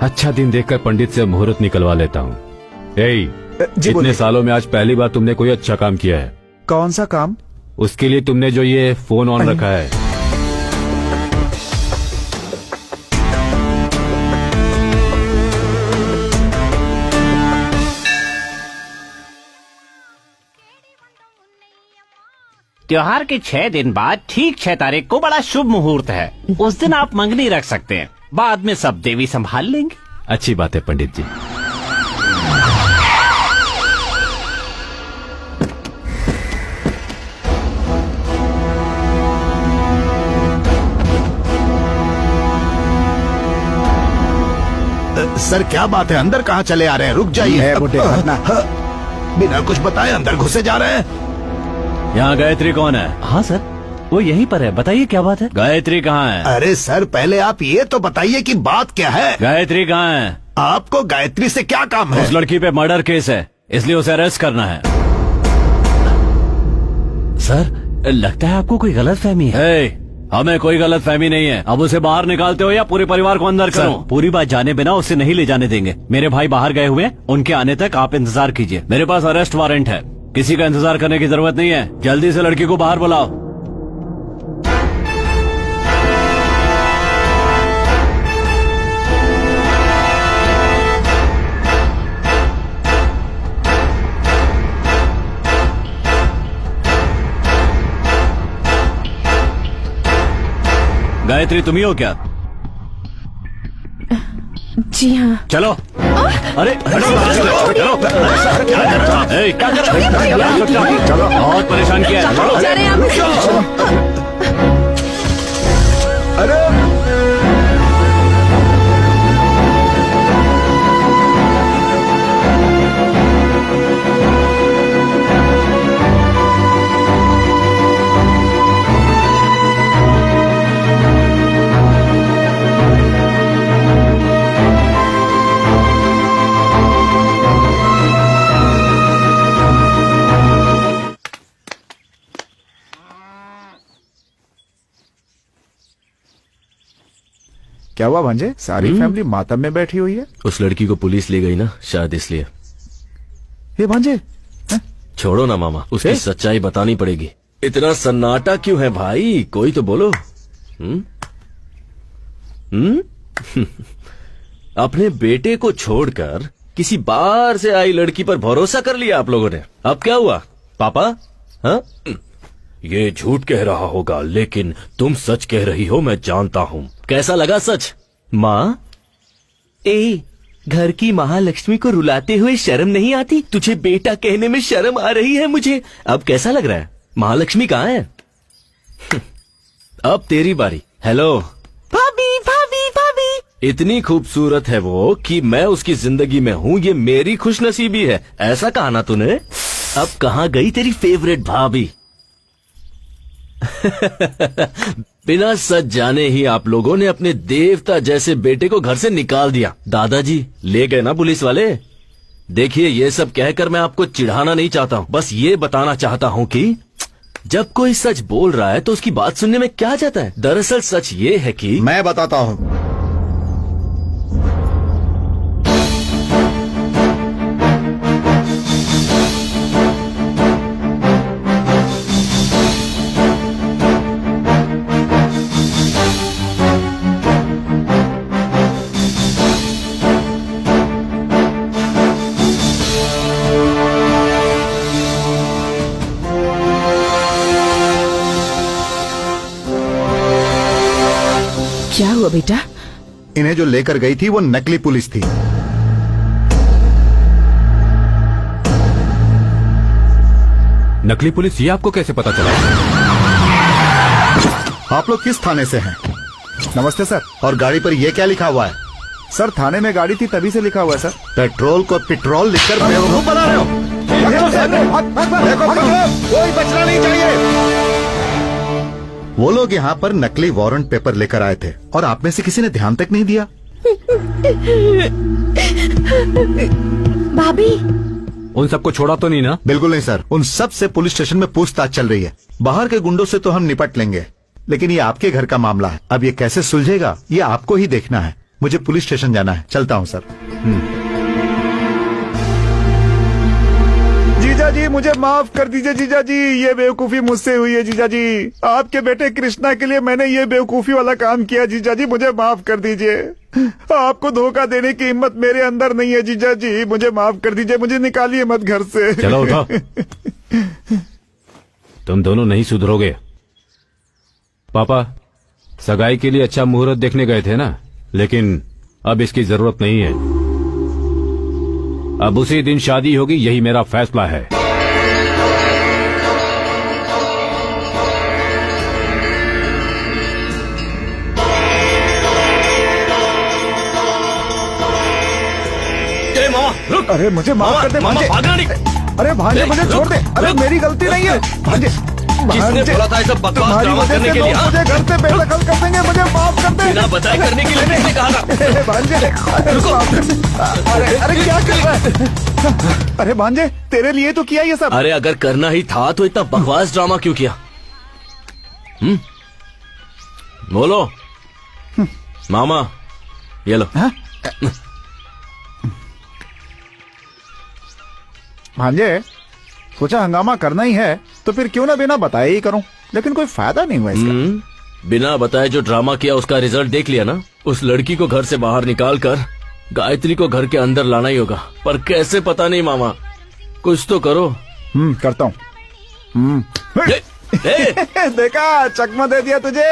अच्छा दिन देखकर पंडित से मुहूर्त निकलवा लेता हूँ। जी इतने बोलिए। सालों में आज पहली बार तुमने कोई अच्छा काम किया है। कौन सा काम? उसके लिए तुमने जो ये फोन ऑन रखा है। त्योहार के 6 दिन बाद ठीक 6 तारीख को बड़ा शुभ मुहूर्त है। उस दिन आप मंगनी रख सकते हैं, बाद में सब देवी संभाल लेंगे। अच्छी बात है पंडित जी। सर क्या बात है, अंदर कहाँ चले आ रहे हैं? रुक जाइए। बुड्ढे हटना। बिना कुछ बताए अंदर घुसे जा रहे हैं। यहाँ गायत्री कौन है? हाँ सर, वो यहीं पर है, बताइए क्या बात है। गायत्री कहाँ है? अरे सर पहले आप ये तो बताइए कि बात क्या है। गायत्री कहाँ है? आपको गायत्री से क्या काम है? उस लड़की पे मर्डर केस है, इसलिए उसे अरेस्ट करना है। सर लगता है आपको कोई गलत फहमी है। हमें कोई गलत फहमी नहीं है। अब उसे बाहर निकालते हो या पूरे परिवार को अंदर करो? पूरी बात जाने बिना उसे नहीं ले जाने देंगे। मेरे भाई बाहर गए हुए हैं, उनके आने तक आप इंतजार कीजिए। मेरे पास अरेस्ट वारंट है, किसी का इंतजार करने की जरूरत नहीं है। जल्दी से लड़की को बाहर बुलाओ। गायत्री तुम ही हो क्या? जी हाँ। चलो। अरे चलो। क्या कर रहे हो? बहुत परेशान किया है। जा रहे हैं आप। क्या हुआ भांजे? सारी फैमिली मातम में बैठी हुई है। उस लड़की को पुलिस ले गई ना, शायद इसलिए। ये भांजे छोड़ो ना मामा, उसकी सच्चाई बतानी पड़ेगी। इतना सन्नाटा क्यों है भाई? कोई तो बोलो। अपने बेटे को छोड़कर किसी बाहर से आई लड़की पर भरोसा कर लिया आप लोगों ने। अब क्या हुआ पापा? हाँ? ये झूठ कह रहा होगा, लेकिन तुम सच कह रही हो, मैं जानता हूँ। कैसा लगा सच? माँ, घर की महालक्ष्मी को रुलाते हुए शर्म नहीं आती? तुझे बेटा कहने में शर्म आ रही है मुझे। अब कैसा लग रहा है? महालक्ष्मी कहाँ है? अब तेरी बारी। हेलो भाभी भाभी भाभी। इतनी खूबसूरत है वो कि मैं उसकी जिंदगी में हूँ, ये मेरी खुशनसीबी है। ऐसा कहा ना तूने। अब कहाँ गई तेरी फेवरेट भाभी? बिना सच जाने ही आप लोगों ने अपने देवता जैसे बेटे को घर से निकाल दिया। दादाजी ले गए ना पुलिस वाले। देखिए, ये सब कहकर मैं आपको चिढ़ाना नहीं चाहता हूँ, बस ये बताना चाहता हूँ कि जब कोई सच बोल रहा है तो उसकी बात सुनने में क्या जाता है। दरअसल सच ये है कि मैं बताता हूँ। क्या हुआ बेटा? इन्हें जो लेकर गई थी वो नकली पुलिस थी। नकली पुलिस, ये आपको कैसे पता चला? आप लोग किस थाने से हैं? नमस्ते सर। और गाड़ी पर ये क्या लिखा हुआ है? सर थाने में गाड़ी थी तभी से लिखा हुआ है सर। पेट्रोल को पेट्रोल लिखकर बेवकूफ बना रहे हो। कोई बचना नहीं चाहिए। वो लोग यहाँ पर नकली वारंट पेपर लेकर आए थे और आप में से किसी ने ध्यान तक नहीं दिया। भाभी। उन सबको छोड़ा तो नहीं ना? बिल्कुल नहीं सर, उन सब से पुलिस स्टेशन में पूछताछ चल रही है। बाहर के गुंडों से तो हम निपट लेंगे, लेकिन ये आपके घर का मामला है, अब ये कैसे सुलझेगा ये आपको ही देखना है। मुझे पुलिस स्टेशन जाना है, चलता हूँ सर। जीजा जी मुझे माफ कर दीजिए जीजा जी, ये बेवकूफी मुझसे हुई है जीजा जी। आपके बेटे कृष्णा के लिए मैंने ये बेवकूफी वाला काम किया जीजा जी, मुझे माफ कर दीजिए। आपको धोखा देने की हिम्मत मेरे अंदर नहीं है जीजा जी, मुझे माफ कर दीजिए, मुझे निकालिए मत घर से। चलो उठो। तुम दोनों नहीं सुधरोगे। पापा सगाई के लिए अच्छा मुहूर्त देखने गए थे ना, लेकिन अब इसकी जरूरत नहीं है। अब उसी दिन शादी होगी, यही मेरा फैसला है। अरे मुझे माफ कर दे भांजे। अरे भांजे मुझे छोड़ दे, अरे मेरी गलती नहीं है भांजे। किसने बोला था ये सब बकवास तुम्हारी ड्रामा वजह करने से के लिए? लोग मुझे घर से बेदखल कर देंगे, मुझे माफ कर दे। बिना बताए करने के लिए किसने कहा था? अरे भांजे अरे माफ कर दे। अरे क्या कर रहा है? अरे भांजे तेरे लिए तो किया ये सब। अरे अगर करना ही था तो इतना बकवास ड्रामा क्यों किया? बोलो। मामा ये लो। भांजे सोचा हंगामा करना ही है तो फिर क्यों ना बिना बताए ही करूं, लेकिन कोई फायदा नहीं हुआ इसका। बिना बताए जो ड्रामा किया उसका रिजल्ट देख लिया ना। उस लड़की को घर से बाहर निकाल कर गायत्री को घर के अंदर लाना ही होगा, पर कैसे पता नहीं मामा, कुछ तो करो। करता हूँ। देखा चकमा दे दिया तुझे।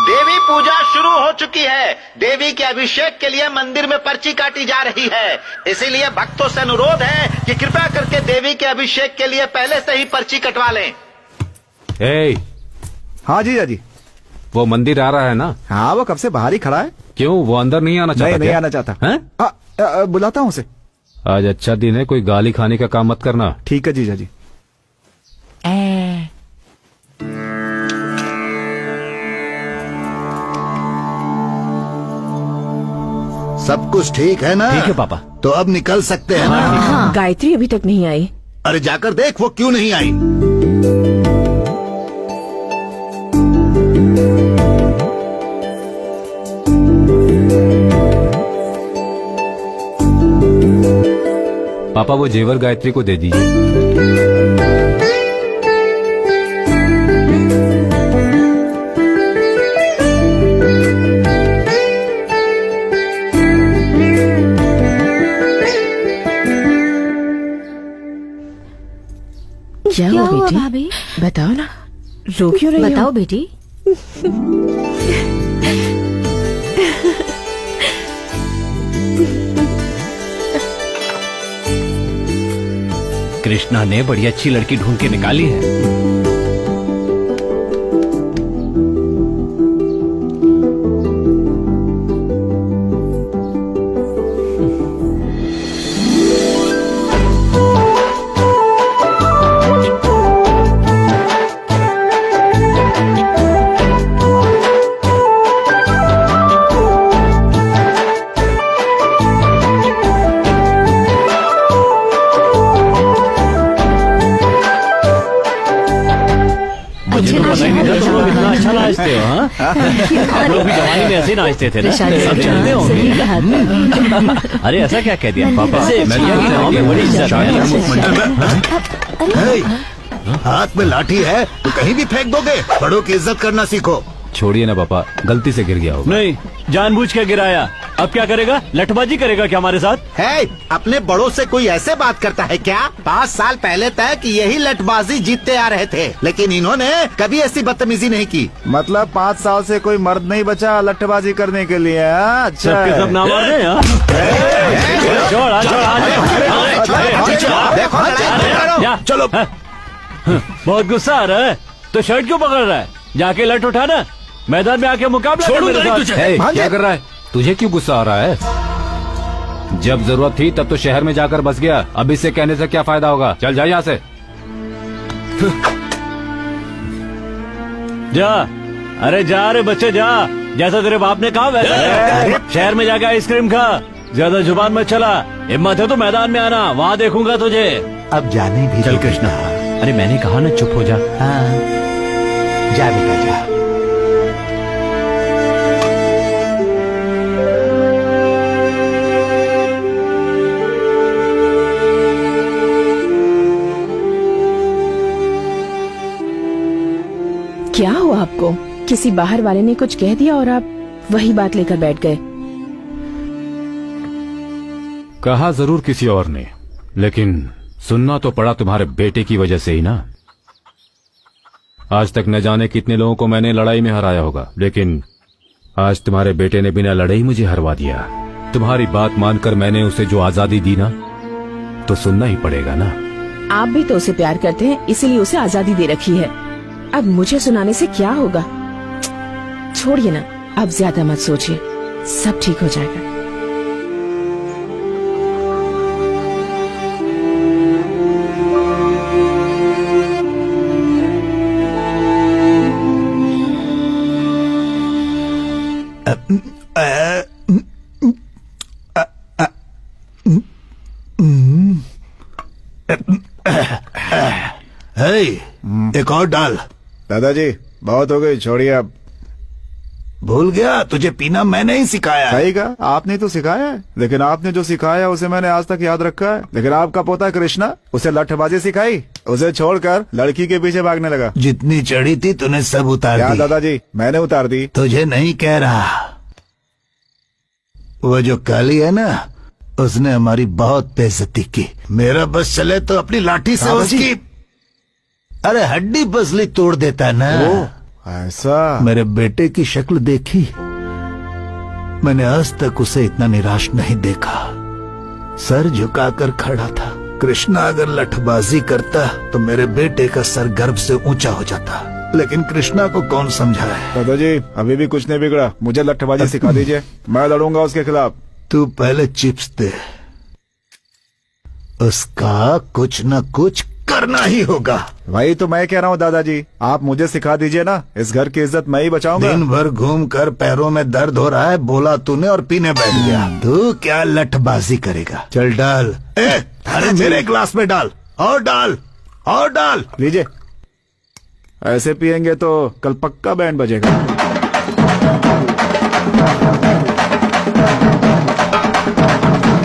देवी पूजा शुरू हो चुकी है। देवी के अभिषेक के लिए मंदिर में पर्ची काटी जा रही है, इसीलिए भक्तों से अनुरोध है कि कृपया करके देवी के अभिषेक के लिए पहले से ही पर्ची कटवा लें। हाँ जीजा जी। वो मंदिर आ रहा है ना? हाँ वो कब से बाहर ही खड़ा है। क्यों, वो अंदर नहीं आना चाहता? नहीं आना चाहता है? बुलाता हूँ उसे। आज अच्छा दिन है, कोई गाली खाने का काम मत करना। ठीक है जीजा जी। सब कुछ ठीक है ना? ठीक है पापा। तो अब निकल सकते हैं ना? गायत्री अभी तक नहीं आई। अरे जाकर देख वो क्यों नहीं आई। पापा वो जेवर गायत्री को दे दीजिए। क्या क्या हुआ हुआ बेटी? भाभी? बताओ ना, रो क्यों रही हो? बताओ बेटी। कृष्णा ने बड़ी अच्छी लड़की ढूंढ के निकाली है। इतना अच्छा नाचते हो, हाँ? आप लोग भी जवानी में ऐसे नाचते थे ना? सब चलते होंगे। अरे ऐसा क्या कह दिया पापा? बड़ी इज्जत है। हाथ में लाठी है तो कहीं भी फेंक दोगे, बड़ों की इज्जत करना सीखो। छोड़िए ना पापा, गलती से गिर गया होगा। नहीं, जानबूझ के गिराया। अब क्या करेगा? लठबाजी करेगा क्या हमारे साथ? है, अपने बड़ों से कोई ऐसे बात करता है क्या? 5 साल पहले तक यही लठबाजी जीतते आ रहे थे, लेकिन इन्होंने कभी ऐसी बदतमीजी नहीं की। मतलब 5 साल से कोई मर्द नहीं बचा लट्ठबाजी करने के लिए। अच्छा सबके सब नाम मार दे। चलो। बहुत गुस्सा आ रहा है तो शर्ट क्यों पकड़ रहा है? जाके लठ उठाना, मैदान में आके मुकाबला कर मेरे साथ। क्या कर रहा है? तुझे क्यों गुस्सा आ रहा है? जब जरूरत थी तब तो शहर में जाकर बस गया, अब इससे कहने से क्या फायदा होगा? चल जा यहाँ से। जा, अरे जा रे बच्चे जा, जैसा तेरे बाप ने कहा वैसा। शहर में जाके आइसक्रीम खा, ज्यादा जुबान मत चला। हिम्मत है तो मैदान में आना, वहाँ देखूंगा तुझे। अब जाने भी चल कृष्णा। अरे मैंने कहा ना चुप हो जा। जा बेटा जा। क्या हुआ आपको? किसी बाहर वाले ने कुछ कह दिया और आप वही बात लेकर बैठ गए? कहा जरूर किसी और ने, लेकिन सुनना तो पड़ा तुम्हारे बेटे की वजह से ही ना। आज तक न जाने कितने लोगों को मैंने लड़ाई में हराया होगा, लेकिन आज तुम्हारे बेटे ने बिना लड़ाई मुझे हरवा दिया। तुम्हारी बात मानकर मैंने उसे जो आजादी दी ना, तो सुनना ही पड़ेगा ना। आप भी तो उसे प्यार करते हैं, इसीलिए उसे आजादी दे रखी है। अब मुझे सुनाने से क्या होगा? छोड़िए ना, अब ज्यादा मत सोचिए, सब ठीक हो जाएगा। एक और डाल। दादाजी बहुत हो गई, छोड़िए अब। भूल गया, तुझे पीना मैंने ही सिखाया है। सही कहा, आपने तो सिखाया है, लेकिन आपने जो सिखाया उसे मैंने आज तक याद रखा है। लेकिन आपका पोता कृष्णा, उसे लठबाजी सिखाई, उसे छोड़कर लड़की के पीछे भागने लगा। जितनी चढ़ी थी तूने सब उतार क्या दी। दादाजी, मैंने उतार दी। तुझे नहीं कह रहा, वो जो काली है ना, उसने हमारी बहुत बेइज्जती की। मेरा बस चले तो अपनी लाठी से दादाजी। उसकी अरे हड्डी पसली तोड़ देता ना। ऐसा? मेरे बेटे की शक्ल देखी, मैंने आज तक उसे इतना निराश नहीं देखा। सर झुकाकर खड़ा था। कृष्णा अगर लठबाजी करता तो मेरे बेटे का सर गर्व से ऊंचा हो जाता, लेकिन कृष्णा को कौन समझाए। दादाजी अभी भी कुछ नहीं बिगड़ा, मुझे लठबाजी सिखा दीजिए, मैं लड़ूंगा उसके खिलाफ। तू पहले चिप्स दे, उसका कुछ न कुछ करना ही होगा। वही तो मैं कह रहा हूँ दादाजी, आप मुझे सिखा दीजिए ना, इस घर की इज्जत मैं ही बचाऊंगा। दिन भर घूम कर पैरों में दर्द हो रहा है, बोला तूने और पीने बैठ गया। तू क्या लठबाजी करेगा? चल डाल। अरे मेरे ग्लास में डाल, और डाल, और डाल। लीजिए, ऐसे पियेंगे तो कल पक्का बैंड बजेगा।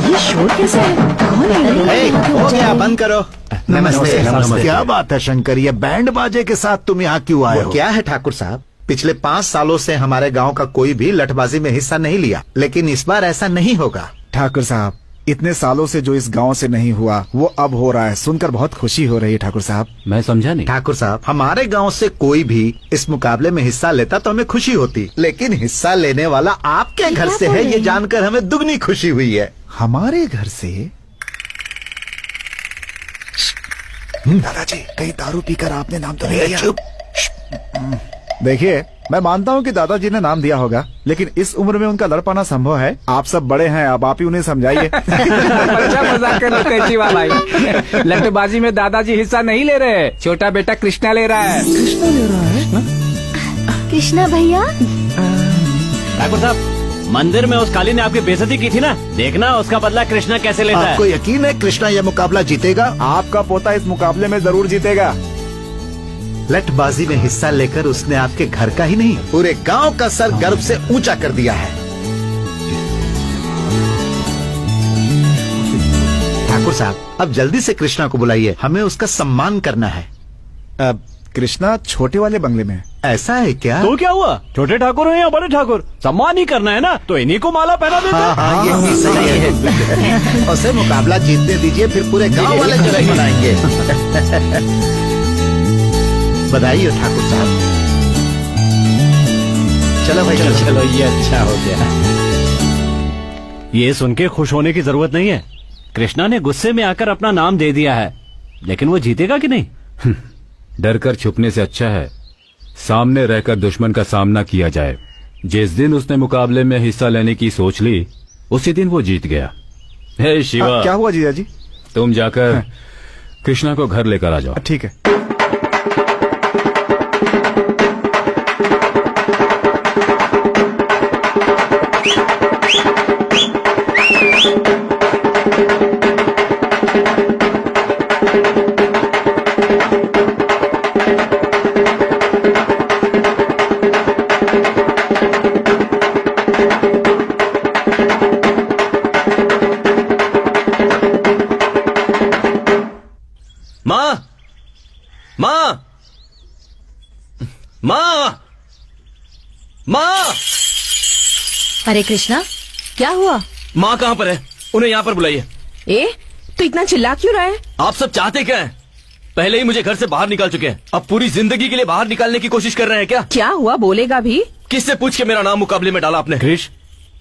ये शोर कैसे है? कौन है? हो गया, बंद करो। नमस्ते, नमस्ते। क्या बात है शंकर, ये बैंड बाजे के साथ तुम यहाँ क्यों आए हो? क्या है ठाकुर साहब, पिछले 5 सालों से हमारे गांव का कोई भी लठबाजी में हिस्सा नहीं लिया, लेकिन इस बार ऐसा नहीं होगा। ठाकुर साहब, इतने सालों से जो इस गांव से नहीं हुआ वो अब हो रहा है, सुनकर बहुत खुशी हो रही है। ठाकुर साहब, मैं समझा नहीं। ठाकुर साहब, हमारे गांव से कोई भी इस मुकाबले में हिस्सा लेता तो हमें खुशी होती, लेकिन हिस्सा लेने वाला आपके घर से है, ये जानकर हमें दुगनी खुशी हुई है। हमारे घर से? दादाजी कहीं दारू पीकर आपने नाम तो नहीं लिया? चुप। देखिए, मैं मानता हूँ कि दादाजी ने नाम दिया होगा, लेकिन इस उम्र में उनका लड़ पाना संभव है। आप सब बड़े हैं, अब आप ही उन्हें समझाइए। अच्छा मजाक कर लो कैची वाला। लठबाजी में दादाजी हिस्सा नहीं ले रहे, छोटा बेटा कृष्णा ले रहा है। कृष्णा ले रहा है? कृष्णा भैया, ठाकुर साहब, मंदिर में उस काली ने आपकी बेइज्जती की थी ना, देखना उसका बदला कृष्णा कैसे लेता आपको है। यकीन है कृष्णा यह मुकाबला जीतेगा? आपका पोता इस मुकाबले में जरूर जीतेगा। लठबाजी में हिस्सा लेकर उसने आपके घर का ही नहीं, पूरे गांव का सर गर्व से ऊंचा कर दिया है। ठाकुर साहब, अब जल्दी से कृष्णा को बुलाइए, हमें उसका सम्मान करना है। अब कृष्णा छोटे वाले बंगले में है। ऐसा है क्या? तो क्या हुआ, छोटे ठाकुर हो या बड़े ठाकुर, सम्मान ही करना है ना, तो इन्हीं को माला पहना देते हैं। हाँ, ये भी सही है। उसे मुकाबला जीतने दीजिए, फिर पूरे गांव वाले जश्न मनाएंगे। बधाई हो ठाकुर साहब। चलो भाई, चलो चलो, ये अच्छा हो गया। ये सुन के खुश होने की जरूरत नहीं है। कृष्णा ने गुस्से में आकर अपना नाम दे दिया है, लेकिन वो जीतेगा कि नहीं? डर कर छुपने से अच्छा है सामने रहकर दुश्मन का सामना किया जाए। जिस दिन उसने मुकाबले में हिस्सा लेने की सोच ली, उसी दिन वो जीत गया। हे शिवा, क्या हुआ जीजा जी? तुम जाकर कृष्णा को घर लेकर आ जाओ। ठीक है। माँ, माँ, माँ। अरे कृष्णा, क्या हुआ? माँ कहाँ पर है? उन्हें यहाँ पर बुलाइए। तो इतना चिल्ला क्यों रहा है? आप सब चाहते क्या हैं? पहले ही मुझे घर से बाहर निकाल चुके हैं, अब पूरी जिंदगी के लिए बाहर निकालने की कोशिश कर रहे हैं क्या? क्या हुआ, बोलेगा भी? किससे पूछ के मेरा नाम मुकाबले में डाला आपने? क्रिश,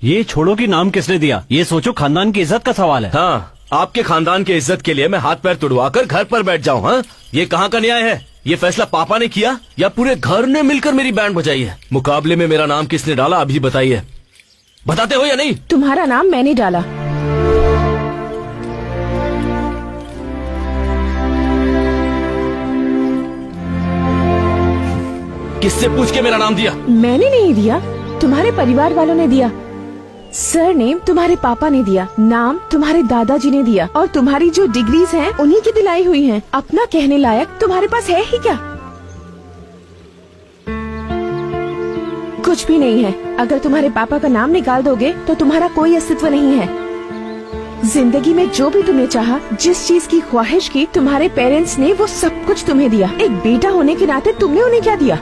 ये छोड़ो कि नाम किसने दिया, ये सोचो खानदान की इज्जत का सवाल है। हाँ, आपके खानदान की इज्जत के लिए मैं हाथ पैर तुड़वाकर घर पर बैठ जाऊँ? हाँ, ये कहाँ का न्याय है? ये फैसला पापा ने किया या पूरे घर ने मिलकर मेरी बैंड बजाई है? मुकाबले में मेरा नाम किसने डाला अभी बताइए। बताते हो या नहीं? तुम्हारा नाम मैंने डाला। किससे पूछ के मेरा नाम दिया? मैंने नहीं दिया, तुम्हारे परिवार वालों ने दिया। सर नेम तुम्हारे पापा ने दिया, नाम तुम्हारे दादाजी ने दिया, और तुम्हारी जो डिग्रीज हैं उन्हीं की दिलाई हुई हैं। अपना कहने लायक तुम्हारे पास है ही क्या? कुछ भी नहीं है। अगर तुम्हारे पापा का नाम निकाल दोगे तो तुम्हारा कोई अस्तित्व नहीं है। जिंदगी में जो भी तुमने चाहा, जिस चीज की ख्वाहिश की, तुम्हारे पेरेंट्स ने वो सब कुछ तुम्हें दिया। एक बेटा होने के नाते तुमने उन्हें क्या दिया?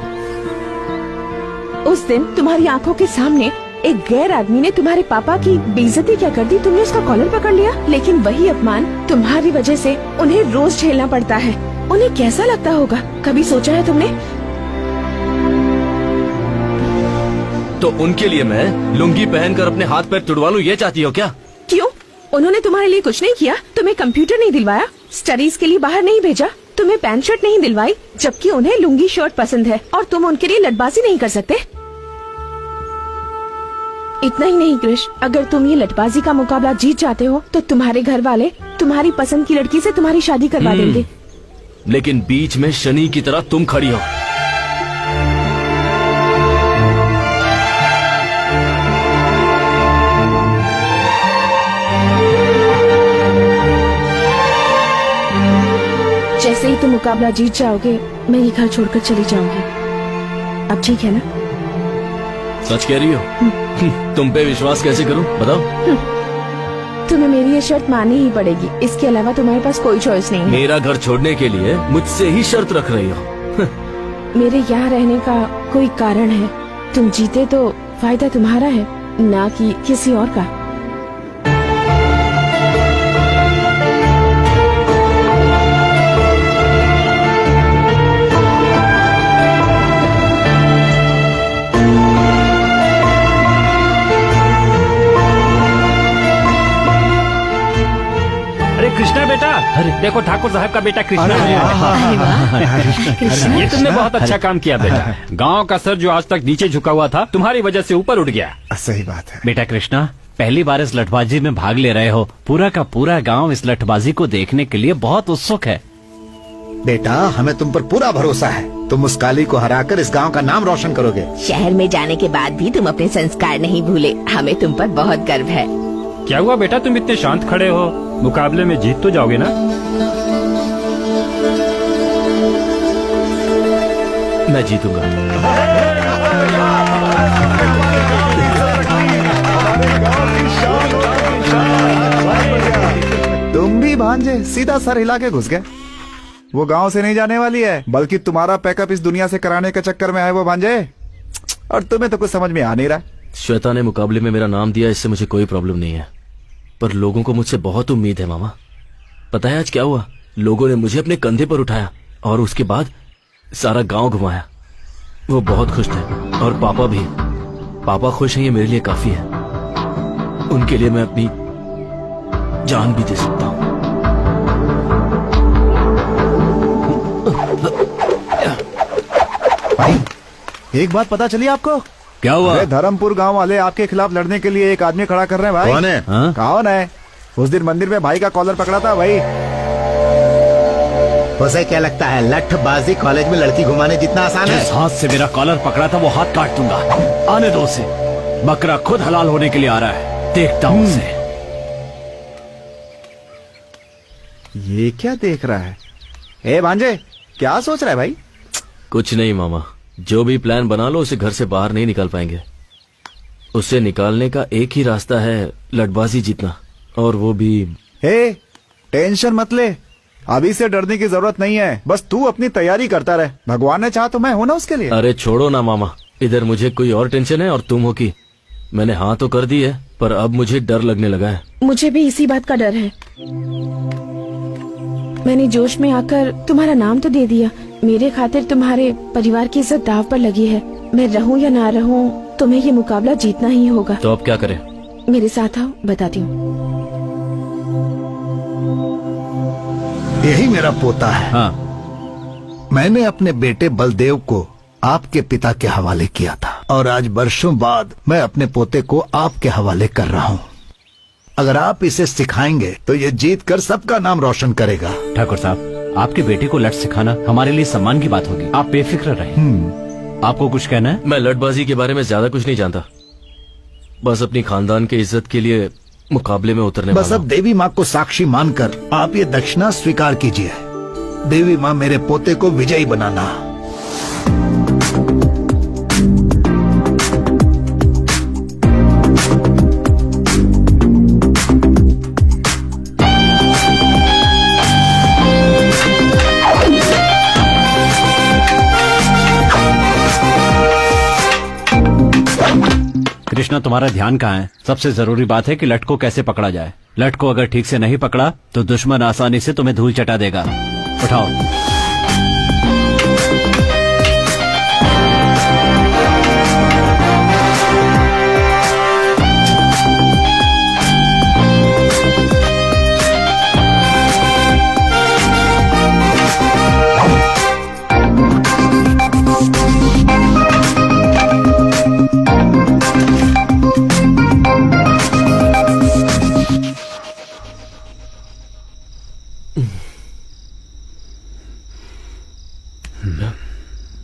उस दिन तुम्हारी आंखों के सामने एक गैर आदमी ने तुम्हारे पापा की बेइज्जती क्या कर दी, तुमने उसका कॉलर पकड़ लिया। लेकिन वही अपमान तुम्हारी वजह से उन्हें रोज झेलना पड़ता है। उन्हें कैसा लगता होगा, कभी सोचा है तुमने? तो उनके लिए मैं लुंगी पहनकर अपने हाथ पैर तुड़वा लूं, ये चाहती हो क्या? क्यों? उन्होंने तुम्हारे लिए कुछ नहीं किया? तुम्हें कंप्यूटर नहीं दिलवाया, स्टडीज के लिए बाहर नहीं भेजा, तुम्हें पैंट शर्ट नहीं दिलवाई, जबकि उन्हें लुंगी शर्ट पसंद है, और तुम उनके लिए लटबाजी नहीं कर सकते? इतना ही नहीं कृष, अगर तुम ये लटबाजी का मुकाबला जीत जाते हो तो तुम्हारे घर वाले तुम्हारी पसंद की लड़की से तुम्हारी शादी करवा देंगे। लेकिन बीच में शनि की तरह तुम खड़ी हो। जैसे ही तुम मुकाबला जीत जाओगे, मैं ये घर छोड़कर चली जाऊंगी। अब ठीक है ना? सच कह रही हो? तुम पे विश्वास कैसे करूं, बताओ? तुम्हें मेरी ये शर्त माननी ही पड़ेगी, इसके अलावा तुम्हारे पास कोई चॉइस नहीं है। मेरा घर छोड़ने के लिए मुझसे ही शर्त रख रही हो? मेरे यहाँ रहने का कोई कारण है। तुम जीते तो फायदा तुम्हारा है, ना कि किसी और का। कृष्णा बेटा, अरे देखो ठाकुर साहब का बेटा कृष्णा है। ये तुमने बहुत अच्छा काम किया बेटा। गांव का सर जो आज तक नीचे झुका हुआ था, तुम्हारी वजह से ऊपर उठ गया। सही बात है बेटा कृष्णा, पहली बार इस लठबाजी में भाग ले रहे हो। पूरा का पूरा गांव इस लठबाजी को देखने के लिए बहुत उत्सुक है। बेटा, हमें तुम पर पूरा भरोसा है। तुम उस काली को हराकर इस गांव का नाम रोशन करोगे। शहर में जाने के बाद भी तुम अपने संस्कार नहीं भूले, हमें तुम पर बहुत गर्व है। क्या हुआ बेटा, तुम इतने शांत खड़े हो? मुकाबले में जीत तो जाओगे ना? मैं जीतूंगा। तुम भी भांजे सीधा सर हिला के घुस गए। वो गांव से नहीं जाने वाली है, बल्कि तुम्हारा पैकअप इस दुनिया से कराने के चक्कर में है वो भांजे। और तुम्हें तो कुछ समझ में आ नहीं रहा। श्वेता ने मुकाबले में मेरा नाम दिया, इससे मुझे कोई प्रॉब्लम नहीं है, पर लोगों को मुझसे बहुत उम्मीद है मामा। पता है आज क्या हुआ? लोगों ने मुझे अपने कंधे पर उठाया और उसके बाद सारा गांव घुमाया। वो बहुत खुश थे, और पापा भी। पापा खुश हैं, ये मेरे लिए काफी है। उनके लिए मैं अपनी जान भी दे सकता हूँ। भाई, एक बात पता चली आपको? क्या हुआ? अरे धर्मपुर गांव वाले आपके खिलाफ लड़ने के लिए एक आदमी खड़ा कर रहे हैं भाई। कौन है? हाँ? कौन है? उस दिन मंदिर में भाई का कॉलर पकड़ा था भाई। उसे क्या लगता है लठबाजी कॉलेज में लड़की घुमाने जितना आसान है? जिस हाथ से मेरा कॉलर पकड़ा था वो हाथ काट दूंगा। आने दो उसे। बकरा खुद हलाल होने के लिए आ रहा है, देखता हूँ उसे। ये क्या देख रहा है? ए भांजे, क्या सोच रहा है भाई? कुछ नहीं मामा, जो भी प्लान बना लो उसे घर से बाहर नहीं निकाल पाएंगे। उसे निकालने का एक ही रास्ता है, लठबाजी जीतना, और वो भी। हे, टेंशन मत ले, अभी से डरने की जरूरत नहीं है, बस तू अपनी तैयारी करता रहे। भगवान ने चाहा तो मैं हूं ना उसके लिए। अरे छोड़ो ना मामा, इधर मुझे कोई और टेंशन है और तुम हो कि मैंने हाँ तो कर दी है, पर अब मुझे डर लगने लगा है। मुझे भी इसी बात का डर है। मैंने जोश में आकर तुम्हारा नाम तो दे दिया। मेरे खातिर तुम्हारे परिवार की इज्जत दाव पर लगी है। मैं रहूं या ना रहूं, तुम्हें ये मुकाबला जीतना ही होगा। तो अब क्या करें? मेरे साथ आओ, बताती हूँ। यही मेरा पोता है। हाँ, मैंने अपने बेटे बलदेव को आपके पिता के हवाले किया था और आज वर्षों बाद मैं अपने पोते को आपके हवाले कर रहा हूँ। अगर आप इसे सिखाएंगे तो ये जीत कर सबका नाम रोशन करेगा। ठाकुर साहब, आपके बेटे को लट सिखाना हमारे लिए सम्मान की बात होगी। आप बेफिक्र रहें। आपको कुछ कहना है? मैं लटबाजी के बारे में ज्यादा कुछ नहीं जानता, बस अपनी खानदान की इज्जत के लिए मुकाबले में उतरने बस वाला अब देवी माँ को साक्षी मानकर आप ये दक्षिणा स्वीकार कीजिए। देवी माँ, मेरे पोते को विजयी बनाना। कृष्णा, तुम्हारा ध्यान कहाँ है? सबसे जरूरी बात है कि लट को कैसे पकड़ा जाए। लट को अगर ठीक से नहीं पकड़ा तो दुश्मन आसानी से तुम्हें धूल चटा देगा। उठाओ।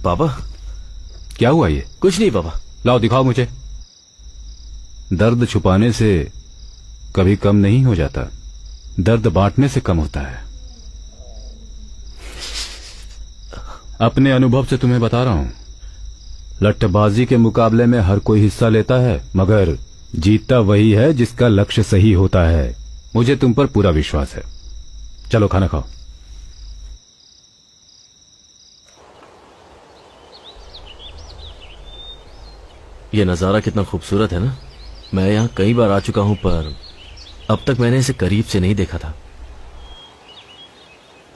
पापा, क्या हुआ ये? कुछ नहीं पापा। लाओ दिखाओ मुझे। दर्द छुपाने से कभी कम नहीं हो जाता, दर्द बांटने से कम होता है। अपने अनुभव से तुम्हें बता रहा हूं, लट्ठबाजी के मुकाबले में हर कोई हिस्सा लेता है, मगर जीतता वही है जिसका लक्ष्य सही होता है। मुझे तुम पर पूरा विश्वास है। चलो खाना खाओ। ये नजारा कितना खूबसूरत है ना। मैं यहाँ कई बार आ चुका हूँ, पर अब तक मैंने इसे करीब से नहीं देखा था।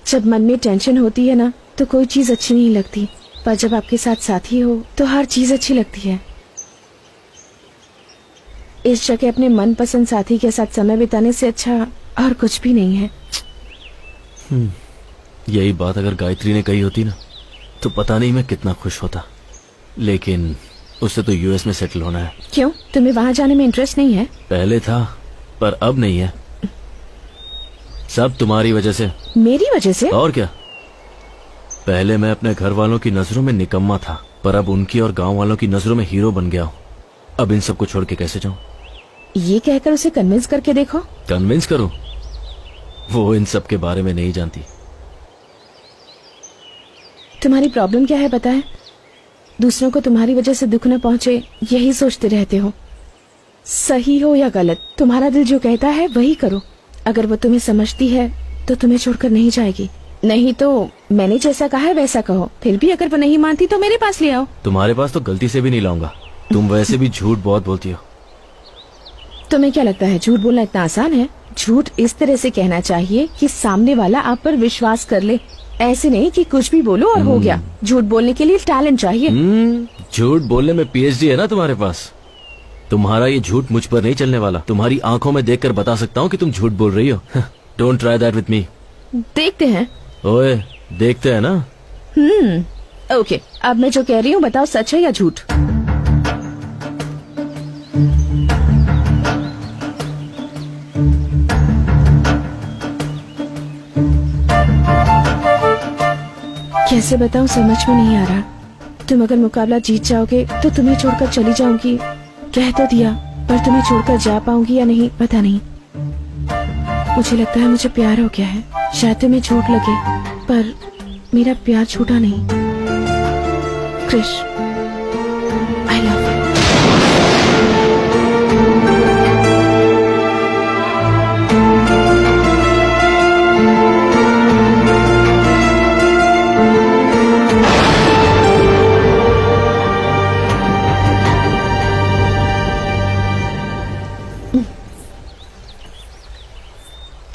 जब मन में टेंशन होती है ना, तो कोई चीज अच्छी नहीं लगती, पर जब आपके साथ साथी हो तो हर चीज अच्छी लगती है। इस जगह अपने मनपसंद साथी के साथ समय बिताने से अच्छा और कुछ भी नहीं है। यही बात अगर गायत्री ने कही होती ना, तो पता नहीं मैं कितना खुश होता। लेकिन उससे तो यूएस में सेटल होना है। क्यों, तुम्हें वहाँ जाने में इंटरेस्ट नहीं है? पहले था, पर अब नहीं है। सब तुम्हारी वजह से। मेरी वजह से? और क्या। पहले मैं अपने घर वालों की नजरों में निकम्मा था, पर अब उनकी और गांव वालों की नजरों में हीरो बन गया हूँ। अब इन सबको छोड़ के कैसे जाऊं? ये कहकर उसे कन्विंस करके देखो। कन्विंस करूं? वो इन सब के बारे में नहीं जानती। तुम्हारी प्रॉब्लम क्या है पता है? दूसरों को तुम्हारी वजह से दुख न पहुंचे, यही सोचते रहते हो। सही हो या गलत, तुम्हारा दिल जो कहता है वही करो। अगर वो तुम्हें समझती है तो तुम्हें छोड़कर नहीं जाएगी, नहीं तो मैंने जैसा कहा है वैसा कहो। फिर भी अगर वो नहीं मानती तो मेरे पास ले आओ। तुम्हारे पास तो गलती से भी नहीं लाऊंगा। तुम वैसे भी झूठ बहुत बोलती हो। तुम्हें क्या लगता है झूठ बोलना इतना आसान है? झूठ इस तरह से कहना चाहिए कि सामने वाला आप पर विश्वास कर ले, ऐसे नहीं कि कुछ भी बोलो और हो गया। झूठ बोलने के लिए टैलेंट चाहिए। झूठ बोलने में पीएचडी है ना तुम्हारे पास। तुम्हारा ये झूठ मुझ पर नहीं चलने वाला। तुम्हारी आंखों में देखकर बता सकता हूँ कि तुम झूठ बोल रही हो। Don't try that with me. देखते हैं। ओए, देखते हैं ना। ओके, अब मैं जो कह रही हूँ बताओ, सच है या झूठ? कैसे बताऊं, समझ में नहीं आ रहा। तुम अगर मुकाबला जीत जाओगे तो तुम्हें छोड़कर चली जाऊंगी, कह तो दिया, पर तुम्हें छोड़कर जा पाऊंगी या नहीं पता नहीं। मुझे लगता है मुझे प्यार हो गया है। शायद तुम्हें झूठ लगे, पर मेरा प्यार छूटा नहीं। Krish, I love you.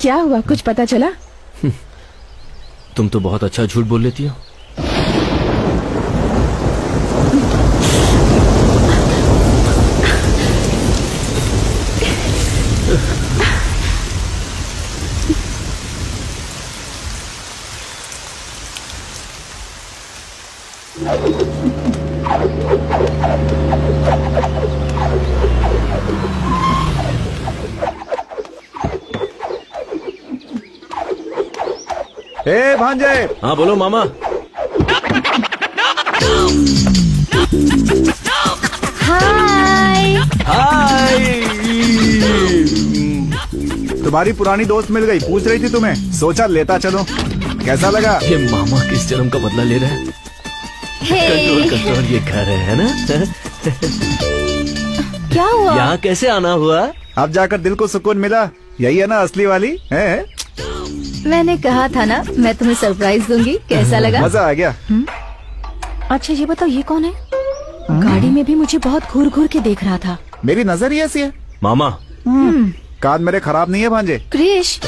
क्या हुआ, कुछ पता चला? तुम तो बहुत अच्छा झूठ बोल लेती हो। ए भांजे, हाँ बोलो मामा। हाय। हाय। तुम्हारी पुरानी दोस्त मिल गई, पूछ रही थी तुम्हें, सोचा लेता चलो। कैसा लगा? ये मामा किस जन्म का बदला ले रहे हैं? कंट्रोल कंट्रोल, ये घर है ना? क्या हुआ? यहाँ कैसे आना हुआ? अब जाकर दिल को सुकून मिला। यही है ना असली वाली है? मैंने कहा था ना मैं तुम्हें सरप्राइज दूंगी। कैसा लगा? मजा आ गया। अच्छा ये बताओ, ये कौन है? गाड़ी में भी मुझे बहुत घूर घूर के देख रहा था। मेरी नजर ही ऐसी है। मामा, कान मेरे खराब नहीं है भांजे। क्रिश,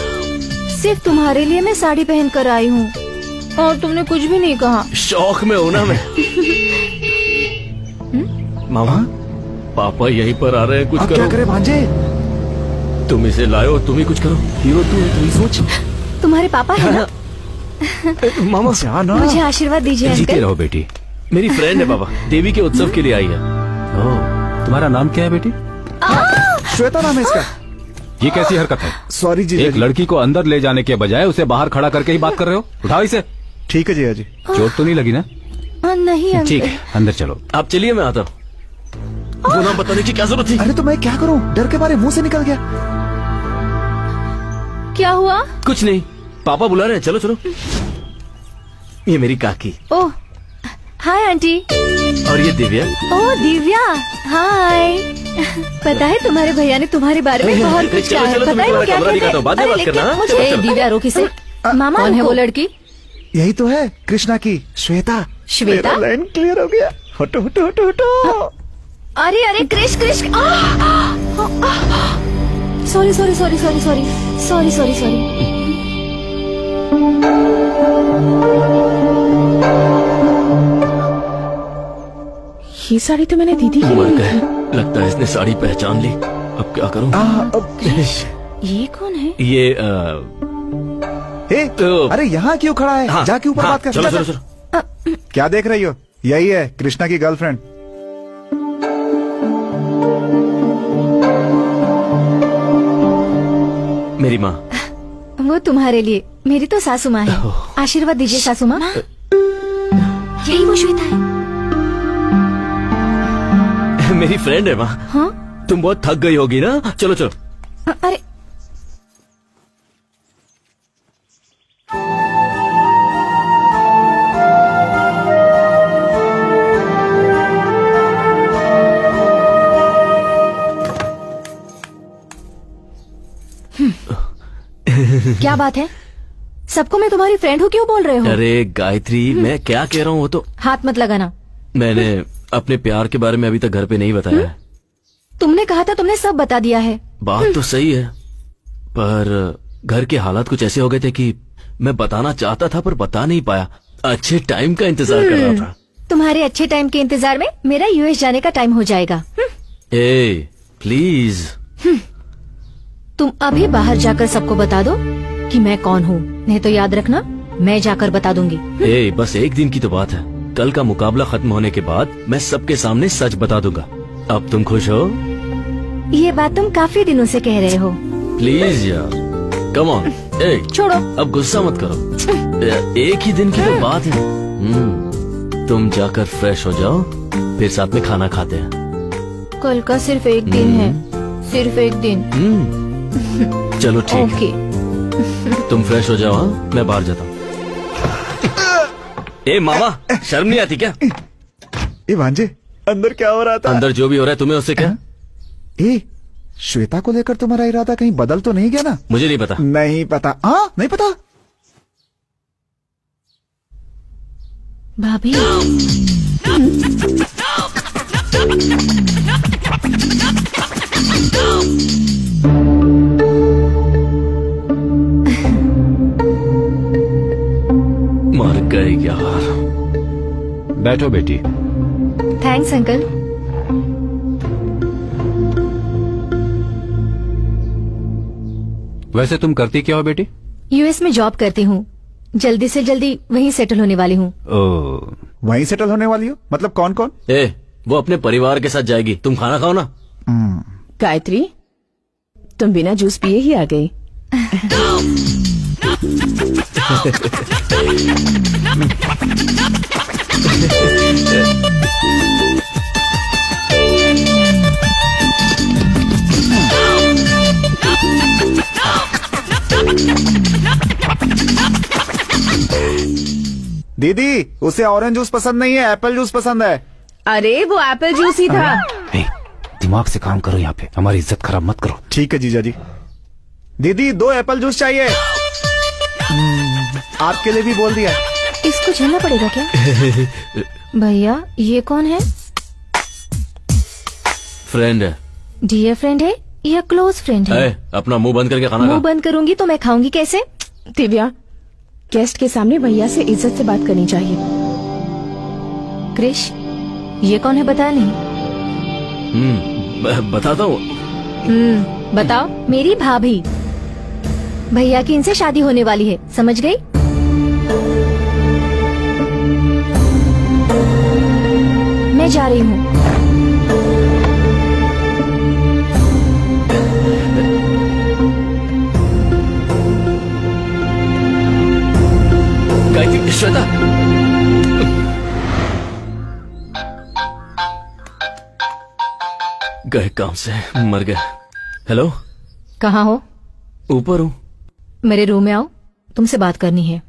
सिर्फ तुम्हारे लिए मैं साड़ी पहन कर आई हूँ और तुमने कुछ भी नहीं कहा। शौक में हूँ ना मैं। मामा, पापा यहीं पर आ रहे हैं, कुछ अब करो। क्या करे भांजे? तुम इसे लाओ, तुम ही कुछ करो। हीरो तू है, तुम ही सोच। तुम्हारे पापा है ना? मामा जाना। मुझे आशीर्वाद दीजिए जीते अंकल। रहो बेटी। मेरी फ्रेंड है बाबा, देवी के उत्सव के लिए आई है। तुम्हारा नाम क्या है बेटी? श्वेता नाम है इसका। ये कैसी हरकत है? सॉरी जी। एक लड़की को अंदर ले जाने के बजाय उसे बाहर खड़ा करके ही बात कर रहे हो। उठाओ इसे। ठीक है जी जी। चोट तो नहीं लगी ना? नहीं अंकल। ठीक है, अंदर चलो। आप चलिए, मैं आता हूँ। वो नाम बताने की क्या जरूरत थी? अरे तो मैं क्या करूं, डर के मारे मुंह से निकल गया। क्या हुआ? कुछ नहीं, पापा बुला रहे हैं, चलो चलो। ये मेरी काकी। ओह हाय आंटी। और ये दिव्या। ओह दिव्या, हाय। पता है तुम्हारे भैया ने तुम्हारे बारे में बहुत कुछ चलो, कहा है। चलो, पता तुम्हें है वो तुम्हारा क्या कमरा कहते दिखाता हूँ, बाद में हैं? बात अरे करना, लेकिन हाँ? मुझे चलो, चलो। दिव्या रोकी से। मामा कौन है वो लड़की? यही तो है कृष्णा की, श्वेता। श्वेता? मेरा लाइन क्लियर हो गया। हटो हटो हटो हटो। अरे अरे Krish Krish. Sorry sorry sorry sorry sorry sorry sorry sorry. ये साड़ी तो मैंने दीदी की मर ली गए, थी। लगता है इसने साड़ी पहचान ली। अब क्या करूं? ये कौन है? ये हे, तो- अरे यहाँ क्यों खड़ा है? हाँ, जाके ऊपर हाँ, बात कर। चलो जा, चलो जा। चलो। क्या देख रही हो? यही है कृष्णा की गर्लफ्रेंड। मेरी माँ। वो तुम्हारे लिए, मेरी तो सासू माँ है। आशीर्वाद दीजिए सासू माँ। यही वो श्वेता है। मेरी फ्रेंड है माँ। हाँ? तुम बहुत थक गई होगी ना, चलो चलो। अरे क्या बात है? सबको मैं तुम्हारी फ्रेंड हूँ क्यों बोल रहे हो? अरे गायत्री, मैं क्या कह रहा हूँ वो तो। हाथ मत लगाना। मैंने अपने प्यार के बारे में अभी तक घर पे नहीं बताया है। तुमने कहा था तुमने सब बता दिया है। बात तो सही है, पर घर के हालात कुछ ऐसे हो गए थे कि मैं बताना चाहता था पर बता नहीं पाया। अच्छे टाइम का इंतजार कर रहा था। तुम्हारे अच्छे टाइम के इंतजार में मेरा यूएस जाने का टाइम हो जाएगा। ए प्लीज। तुम अभी बाहर जाकर सबको बता दो कि मैं कौन हूँ, नहीं तो याद रखना मैं जाकर बता दूंगी। ए बस एक दिन की तो बात है, कल का मुकाबला खत्म होने के बाद मैं सबके सामने सच बता दूंगा। अब तुम खुश हो? ये बात तुम काफी दिनों से कह रहे हो। प्लीज यार, कम ऑन। ए छोड़ो। अब गुस्सा मत करो, एक ही दिन की तो बात है। तुम जाकर फ्रेश हो जाओ, फिर साथ में खाना खाते हैं। कल का सिर्फ एक दिन है, सिर्फ एक दिन। चलो ठीक ओके। है, तुम फ्रेश हो जाओ। हाँ, मैं बाहर जाता हूँ। ए मामा, शर्म नहीं आती क्या? ए भांजे, अंदर क्या हो रहा था? अंदर जो भी हो रहा है तुम्हें उससे क्या? ए श्वेता को लेकर तुम्हारा इरादा कहीं बदल तो नहीं गया ना? मुझे नहीं पता। नहीं पता? हाँ नहीं पता। भाभी यार। बैठो बेटी। Thanks uncle. वैसे तुम करती क्या हो बेटी? यूएस में जॉब करती हूँ, जल्दी से जल्दी वहीं सेटल होने वाली हूँ। ओ, वहीं सेटल होने वाली हो? मतलब कौन कौन? वो अपने परिवार के साथ जाएगी, तुम खाना खाओ ना। गायत्री, तुम बिना जूस पिए ही आ गई। दीदी, उसे ऑरेंज जूस पसंद नहीं है, एप्पल जूस पसंद है। अरे वो एप्पल जूस ही था। दिमाग से काम करो, यहाँ पे हमारी इज्जत खराब मत करो। ठीक है जीजा जी। दीदी 2 एप्पल जूस चाहिए। आपके लिए भी बोल दिया। इसको झेलना पड़ेगा क्या? भैया ये कौन है? फ्रेंड है। डियर फ्रेंड है या क्लोज फ्रेंड है? अपना मुंह बंद करके खाना मुंह खा। बंद करूंगी तो मैं खाऊंगी कैसे? दिव्या, गेस्ट के सामने भैया से इज्जत से बात करनी चाहिए। क्रिश, ये कौन है बताया नहीं? बताता हूँ। बताओ। मेरी भाभी। भैया की इनसे शादी होने वाली है, समझ गई? मैं जा रही हूँ। गायत्री, श्वेता, गए काम से, मर गए। हेलो, कहाँ हो? ऊपर हूँ। मेरे रूम में आओ, तुमसे बात करनी है।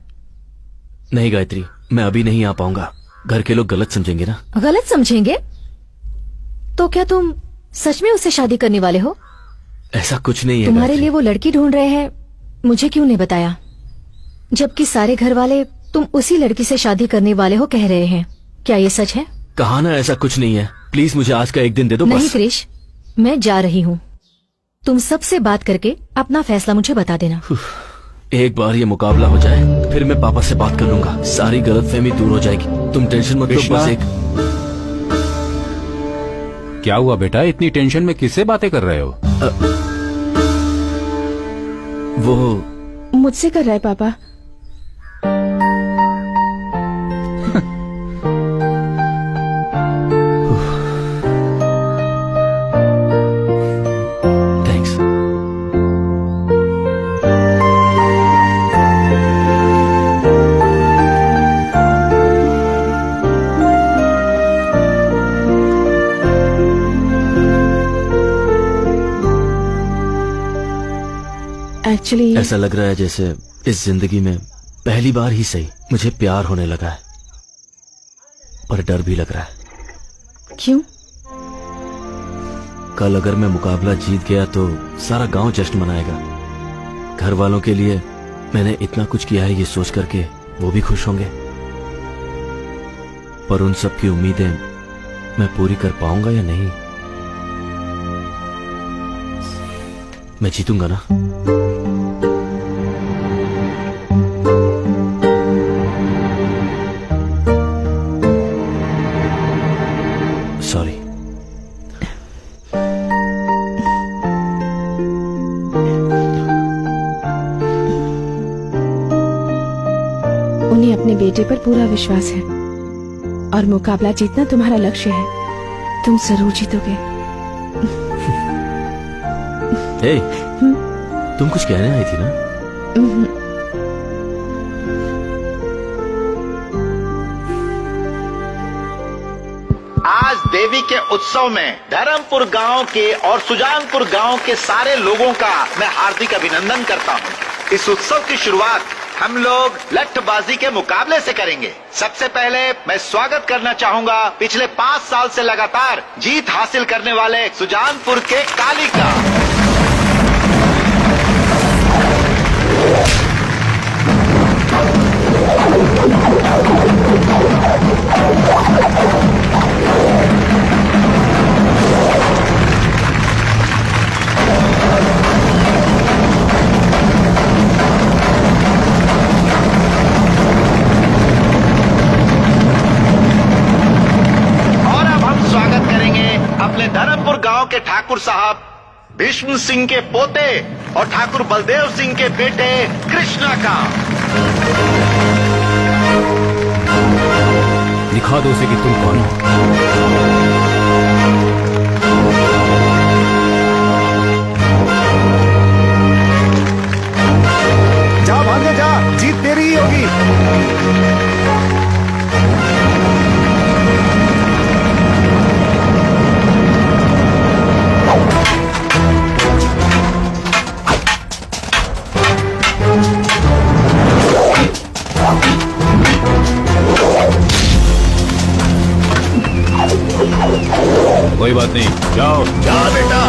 नहीं गायत्री, मैं अभी नहीं आ पाऊंगा, घर के लोग गलत समझेंगे ना। गलत समझेंगे? तो क्या तुम सच में उससे शादी करने वाले हो? ऐसा कुछ नहीं है। तुम्हारे लिए वो लड़की ढूंढ रहे हैं, मुझे क्यों नहीं बताया? जबकि सारे घर वाले तुम उसी लड़की से शादी करने वाले हो कह रहे हैं। क्या ये सच है? कहा ना ऐसा कुछ नहीं है। प्लीज मुझे आज का एक दिन दे दो। नहीं बस। क्रिश, मैं जा रही हूँ। तुम सबसे बात करके अपना फैसला मुझे बता देना। एक बार ये मुकाबला हो जाए, फिर मैं पापा से बात कर लूंगा, सारी गलतफहमी दूर हो जाएगी। तुम टेंशन मत लो। बस एक। क्या हुआ बेटा, इतनी टेंशन में किससे बातें कर रहे हो? वो मुझसे कर रहा है पापा। थैंक्स। एक्चुअली ऐसा लग रहा है जैसे इस जिंदगी में पहली बार ही सही मुझे प्यार होने लगा है, पर डर भी लग रहा है। क्यों? कल अगर मैं मुकाबला जीत गया तो सारा गांव जश्न मनाएगा। घर वालों के लिए मैंने इतना कुछ किया है, ये सोच करके वो भी खुश होंगे। पर उन सब की उम्मीदें मैं पूरी कर पाऊंगा या नहीं? मैं जीतूंगा ना? सॉरी। उन्हें अपने बेटे पर पूरा विश्वास है और मुकाबला जीतना तुम्हारा लक्ष्य है। तुम जरूर जीतोगे। ए, तुम कुछ कहने आई थी ना? आज देवी के उत्सव में धर्मपुर गांव के और सुजानपुर गांव के सारे लोगों का मैं हार्दिक अभिनंदन करता हूं। इस उत्सव की शुरुआत हम लोग लठबाजी के मुकाबले से करेंगे। सबसे पहले मैं स्वागत करना चाहूंगा पिछले 5 साल से लगातार जीत हासिल करने वाले सुजानपुर के काली का। ठाकुर साहब भीष्म सिंह के पोते और ठाकुर बलदेव सिंह के बेटे कृष्णा का। दिखा दो उसे कि तुम कौन हो। जा भागे जा, जीत तेरी ही होगी। कोई बात नहीं, जाओ। जा बेटा।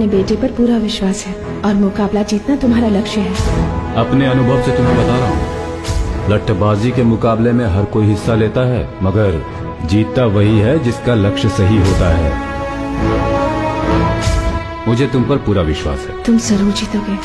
बेटे पर पूरा विश्वास है और मुकाबला जीतना तुम्हारा लक्ष्य है। अपने अनुभव से तुम्हें बता रहा हूँ, लट्ठबाजी के मुकाबले में हर कोई हिस्सा लेता है, मगर जीतता वही है जिसका लक्ष्य सही होता है। मुझे तुम पर पूरा विश्वास है। तुम जरूर जीतोगे।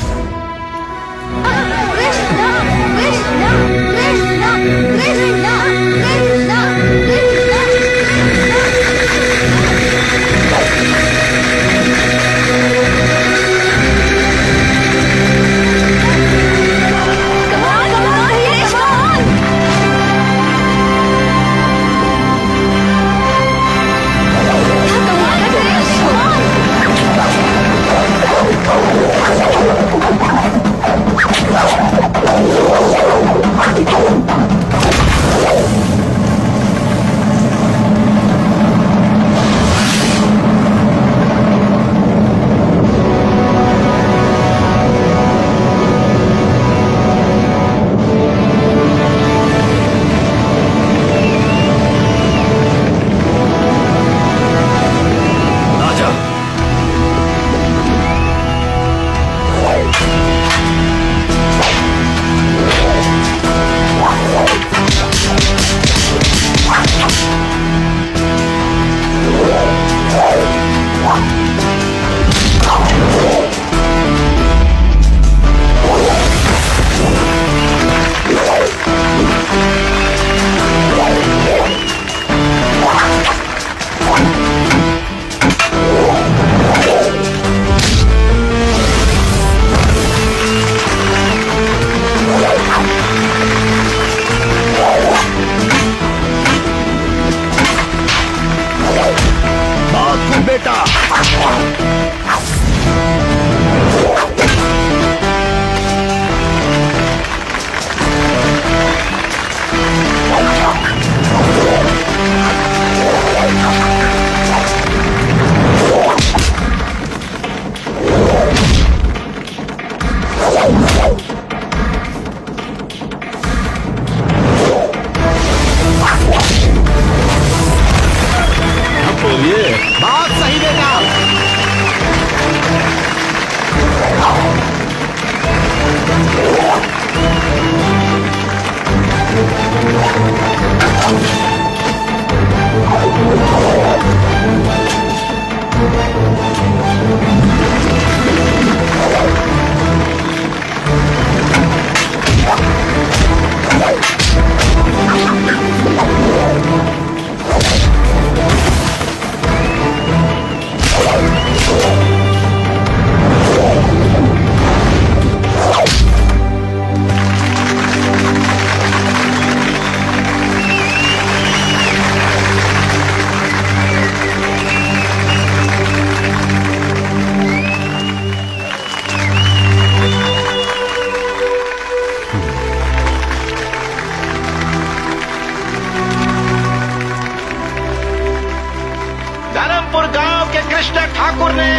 गांव के कृष्ण ठाकुर ने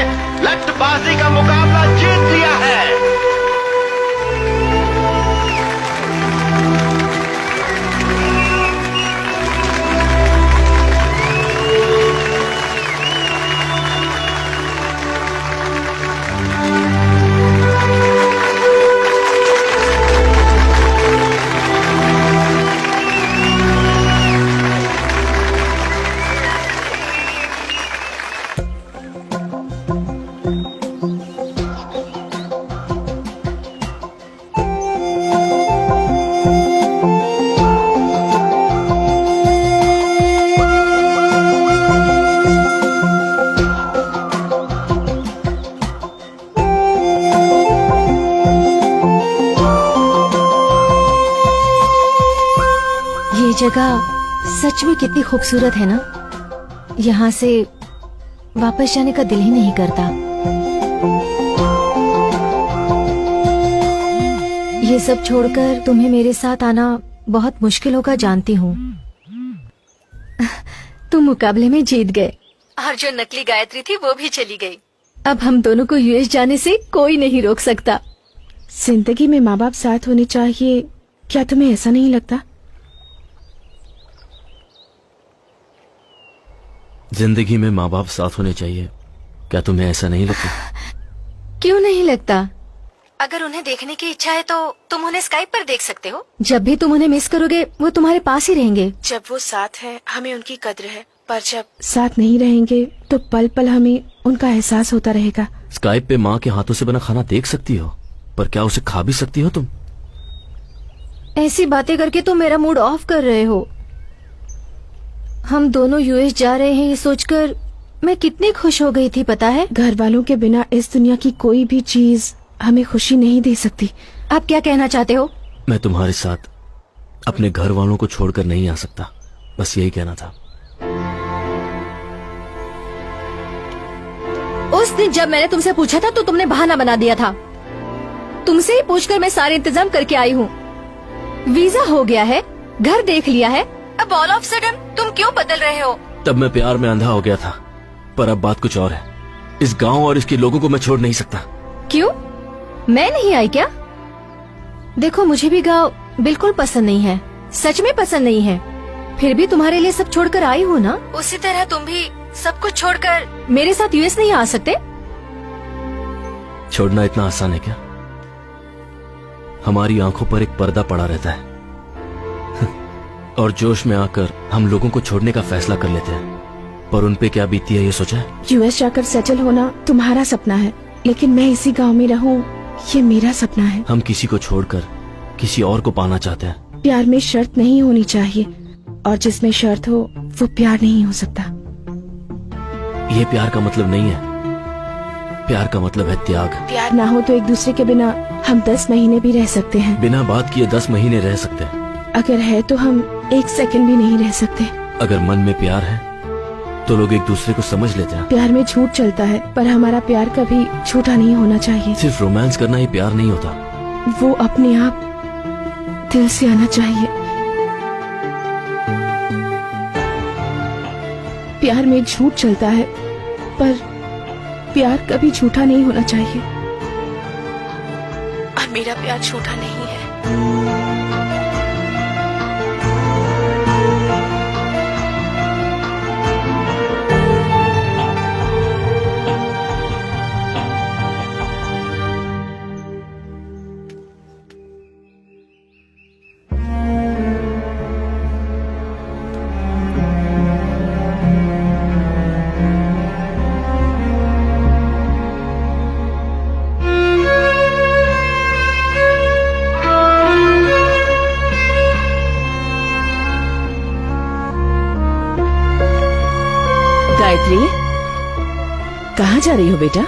लठबाजी का मुकाबला जीत लिया है। जगह सच में कितनी खूबसूरत है ना। यहाँ से वापस जाने का दिल ही नहीं करता। ये सब छोड़कर तुम्हें मेरे साथ आना बहुत मुश्किल होगा, जानती हूँ। तुम मुकाबले में जीत गए और जो नकली गायत्री थी वो भी चली गई। अब हम दोनों को यूएस जाने से कोई नहीं रोक सकता। जिंदगी में माँ बाप साथ होने चाहिए, क्या तुम्हें ऐसा नहीं लगता? जिंदगी में माँ बाप साथ होने चाहिए, क्या तुम्हें ऐसा नहीं लगता? क्यों नहीं लगता? अगर उन्हें देखने की इच्छा है तो तुम उन्हें स्काइप पर देख सकते हो। जब भी तुम उन्हें मिस करोगे वो तुम्हारे पास ही रहेंगे। जब वो साथ है हमें उनकी कद्र है, पर जब साथ नहीं रहेंगे तो पल पल हमें उनका एहसास होता रहेगा। स्काइप पे माँ के हाथों से बना खाना देख सकती हो, पर क्या उसे खा भी सकती हो तुम? ऐसी बातें करके तुम मेरा मूड ऑफ कर रहे हो। हम दोनों यूएस जा रहे हैं ये सोचकर मैं कितनी खुश हो गई थी, पता है? घर वालों के बिना इस दुनिया की कोई भी चीज हमें खुशी नहीं दे सकती। आप क्या कहना चाहते हो? मैं तुम्हारे साथ अपने घर वालों को छोड़कर नहीं आ सकता, बस यही कहना था। उस दिन जब मैंने तुमसे पूछा था तो तुमने बहाना बना दिया था। तुमसे ही पूछकर मैं सारे इंतजाम करके आई हूँ। वीजा हो गया है, घर देख लिया है, अब ऑल ऑफ सडन तुम क्यों बदल रहे हो? तब मैं प्यार में अंधा हो गया था, पर अब बात कुछ और है। इस गांव और इसके लोगों को मैं छोड़ नहीं सकता। क्यों? मैं नहीं आई क्या? देखो मुझे भी गांव बिल्कुल पसंद नहीं है, सच में पसंद नहीं है। फिर भी तुम्हारे लिए सब छोड़कर आई हूँ ना। उसी तरह तुम भी सब कुछ छोड़कर मेरे साथ यूएस नहीं आ सकते? छोड़ना इतना आसान है क्या? हमारी आंखों पर एक पर्दा पड़ा रहता है और जोश में आकर हम लोगों को छोड़ने का फैसला कर लेते हैं, पर उन पे क्या बीती है ये सोचा है? यूएस जाकर सेटल होना तुम्हारा सपना है, लेकिन मैं इसी गांव में रहूं ये मेरा सपना है। हम किसी को छोड़कर किसी और को पाना चाहते हैं। प्यार में शर्त नहीं होनी चाहिए, और जिसमें शर्त हो वो प्यार नहीं हो सकता। ये प्यार का मतलब नहीं है। प्यार का मतलब है त्याग। प्यार ना हो तो एक दूसरे के बिना हम 10 महीने भी रह सकते हैं। बिना बात किए 10 महीने रह सकते हैं। अगर है तो हम 1 सेकंड भी नहीं रह सकते। अगर मन में प्यार है तो लोग एक दूसरे को समझ लेते हैं। प्यार में झूठ चलता है, पर हमारा प्यार कभी झूठा नहीं होना चाहिए। सिर्फ रोमांस करना ही प्यार नहीं होता। वो अपने आप दिल से आना चाहिए। प्यार में झूठ चलता है, पर प्यार कभी झूठा नहीं होना चाहिए। और मेरा प्यार झूठा नहीं है। गायत्री, कहाँ जा रही हो बेटा?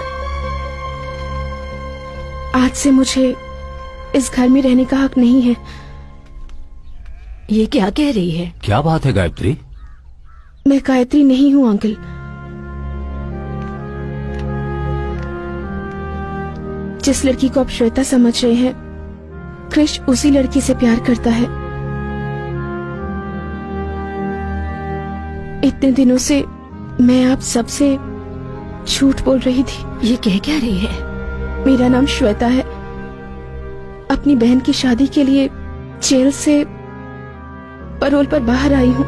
आज से मुझे इस घर में रहने का हक नहीं है। ये क्या कह रही है? क्या बात है गायत्री? मैं गायत्री नहीं हूँ अंकल। जिस लड़की को आप श्वेता समझ रहे हैं, कृष उसी लड़की से प्यार करता है। इतने दिनों से मैं आप सबसे झूठ बोल रही थी। ये कह क्या रही है? मेरा नाम श्वेता है। अपनी बहन की शादी के लिए जेल से पैरोल पर बाहर आई हूँ,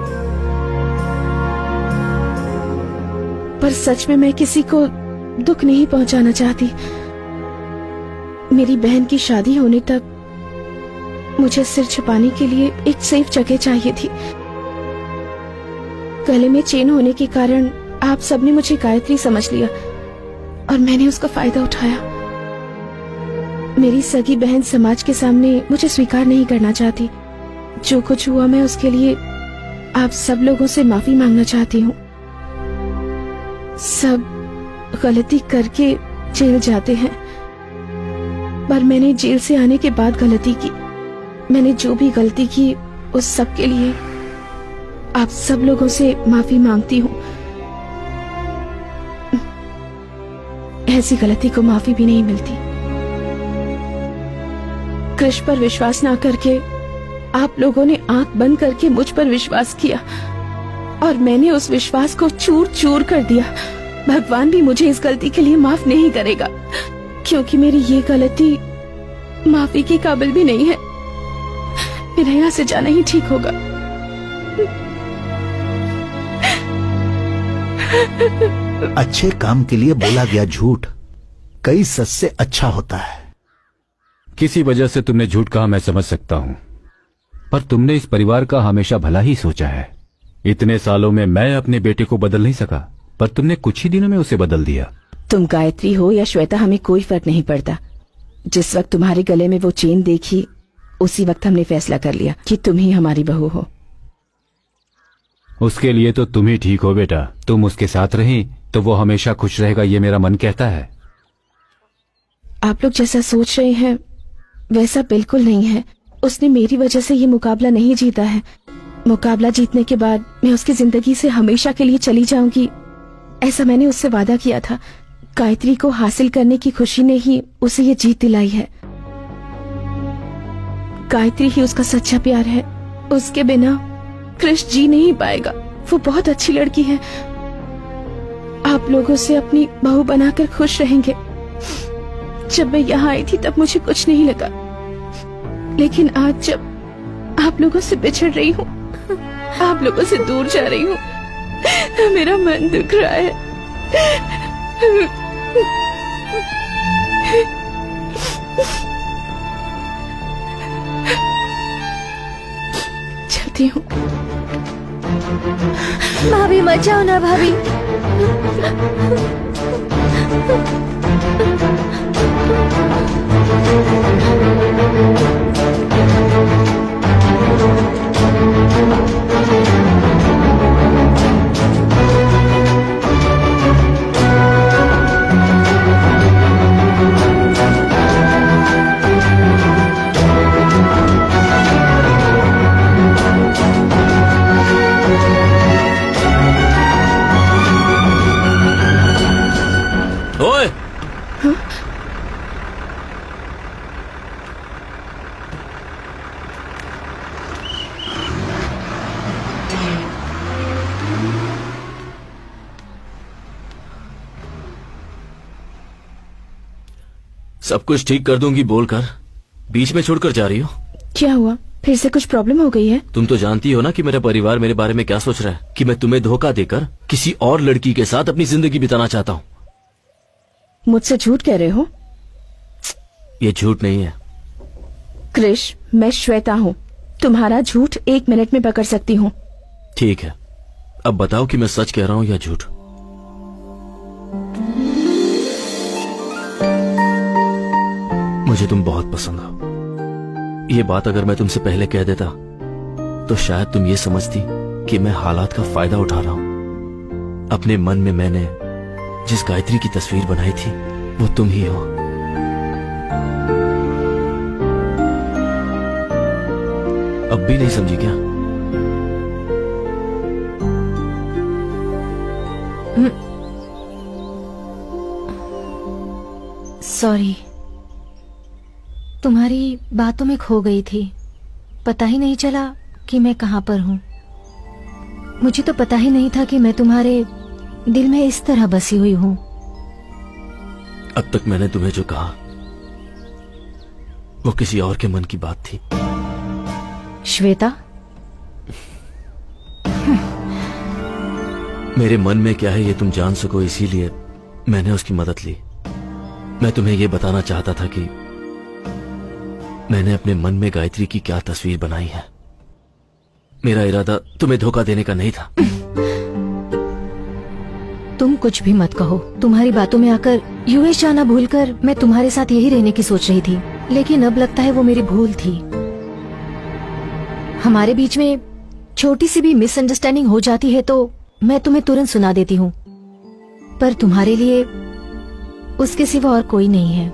पर सच में मैं किसी को दुख नहीं पहुंचाना चाहती। मेरी बहन की शादी होने तक मुझे सिर छुपाने के लिए एक सेफ जगह चाहिए थी। गले में चेन होने के कारण आप सबने मुझे गायत्री समझ लिया और मैंने उसका फायदा उठाया। मेरी सगी बहन समाज के सामने मुझे स्वीकार नहीं करना चाहती। जो कुछ हुआ मैं उसके लिए आप सब लोगों से माफी मांगना चाहती हूँ। सब गलती करके जेल जाते हैं, पर मैंने जेल से आने के बाद गलती की। मैंने जो भी गलती की उस सब के लिए आप सब लोगों से माफी मांगती हूँ। ऐसी गलती को माफी भी नहीं मिलती। कृष्ण पर विश्वास ना करके आप लोगों ने आंख बंद करके मुझ पर विश्वास किया और मैंने उस विश्वास को चूर चूर कर दिया। भगवान भी मुझे इस गलती के लिए माफ नहीं करेगा, क्योंकि मेरी ये गलती माफी के काबिल भी नहीं है। मेरा यहाँ से जाना ही ठीक होगा। अच्छे काम के लिए बोला गया झूठ कई सच से अच्छा होता है। किसी वजह से तुमने झूठ कहा, मैं समझ सकता हूं, पर तुमने इस परिवार का हमेशा भला ही सोचा है। इतने सालों में मैं अपने बेटे को बदल नहीं सका, पर तुमने कुछ ही दिनों में उसे बदल दिया। तुम गायत्री हो या श्वेता, हमें कोई फर्क नहीं पड़ता। जिस वक्त तुम्हारे गले में वो चेन देखी, उसी वक्त हमने फैसला कर लिया कि तुम ही हमारी बहू हो। उसके लिए तो तुम ही ठीक हो बेटा। तुम उसके साथ रही तो वो हमेशा खुश रहेगा, ये मेरा मन कहता है। आप लोग जैसा सोच रहे हैं वैसा बिल्कुल नहीं है। उसने मेरी वजह से ये मुकाबला नहीं जीता है। मुकाबला जीतने के बाद मैं उसकी जिंदगी से हमेशा के लिए चली जाऊंगी, ऐसा मैंने उससे वादा किया था। गायत्री को हासिल करने की खुशी ने ही उसे ये जीत दिलाई है। गायत्री ही उसका सच्चा प्यार है। उसके बिना कृष्ण जी नहीं पाएगा। वो बहुत अच्छी लड़की है। आप लोगों से अपनी बहू बनाकर खुश रहेंगे। जब मैं यहाँ आई थी तब मुझे कुछ नहीं लगा, लेकिन आज जब आप लोगों से बिछड़ रही हूँ, आप लोगों से दूर जा रही हूँ, मेरा मन दुख रहा है। चलती हूँ। भाभी मत जाओ ना भाभी। ओए, सब कुछ ठीक कर दूंगी बोलकर बीच में छोड़कर जा रही हो। क्या हुआ? फिर से कुछ प्रॉब्लम हो गई है? तुम तो जानती हो ना कि मेरा परिवार मेरे बारे में क्या सोच रहा है, कि मैं तुम्हें धोखा देकर किसी और लड़की के साथ अपनी जिंदगी बिताना चाहता हूँ। मुझसे झूठ कह रहे हो? ये झूठ नहीं है। कृष, मैं श्वेता हूँ। तुम्हारा झूठ 1 मिनट में पकड़ सकती हूँ। ठीक है, अब बताओ कि मैं सच कह रहा हूँ या झूठ। मुझे तुम बहुत पसंद हो। ये बात अगर मैं तुमसे पहले कह देता तो शायद तुम ये समझती कि मैं हालात का फायदा उठा रहा हूं। अपने मन में मैंने जिस गायत्री की तस्वीर बनाई थी वो तुम ही हो। अब भी नहीं समझी क्या? सॉरी, तुम्हारी बातों में खो गई थी। पता ही नहीं चला कि मैं कहाँ पर हूँ। मुझे तो पता ही नहीं था कि मैं तुम्हारे दिल में इस तरह बसी हुई हूँ। अब तक मैंने तुम्हें जो कहा वो किसी और के मन की बात थी। श्वेता, मेरे मन में क्या है ये तुम जान सको, इसीलिए मैंने उसकी मदद ली। मैं तुम्हें ये बताना चाहता था कि मैंने अपने मन में गायत्री की क्या तस्वीर बनाई है। मेरा इरादा तुम्हें धोखा देने का नहीं था। तुम कुछ भी मत कहो। तुम्हारी बातों में आकर यूएस जाना भूलकर मैं तुम्हारे साथ यही रहने की सोच रही थी, लेकिन अब लगता है वो मेरी भूल थी। हमारे बीच में छोटी सी भी मिसअंडरस्टैंडिंग हो जाती है तो मैं तुम्हें तुरंत सुना देती हूँ, पर तुम्हारे लिए उसके सिवा और कोई नहीं है।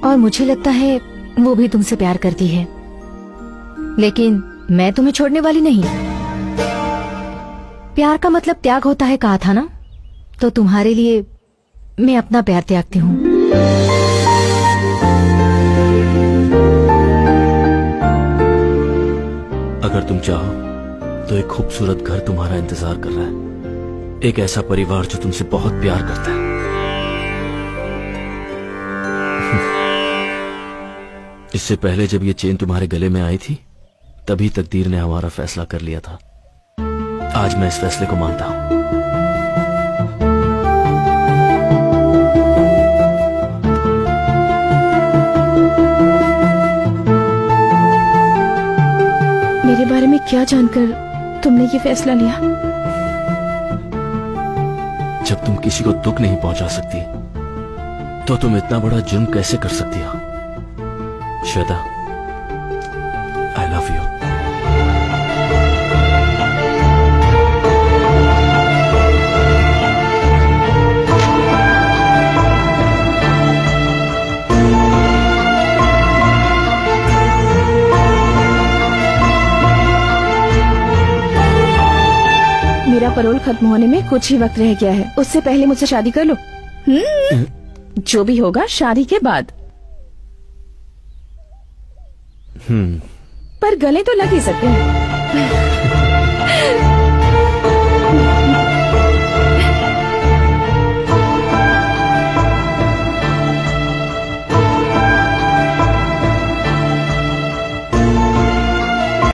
और मुझे लगता है वो भी तुमसे प्यार करती है, लेकिन मैं तुम्हें छोड़ने वाली नहीं। प्यार का मतलब त्याग होता है कहा था ना, तो तुम्हारे लिए मैं अपना प्यार त्यागती हूँ। अगर तुम चाहो तो एक खूबसूरत घर तुम्हारा इंतजार कर रहा है, एक ऐसा परिवार जो तुमसे बहुत प्यार करता है। इससे पहले जब ये चेन तुम्हारे गले में आई थी तभी तकदीर ने हमारा फैसला कर लिया था। आज मैं इस फैसले को मानता हूं। मेरे बारे में क्या जानकर तुमने ये फैसला लिया? जब तुम किसी को दुख नहीं पहुंचा सकती तो तुम इतना बड़ा जुर्म कैसे कर सकती हो? श्वेता, आई लव यू। मेरा पैरोल खत्म होने में कुछ ही वक्त रह गया है, उससे पहले मुझसे शादी कर लो। जो भी होगा शादी के बाद। पर गले तो लग ही सकते हैं।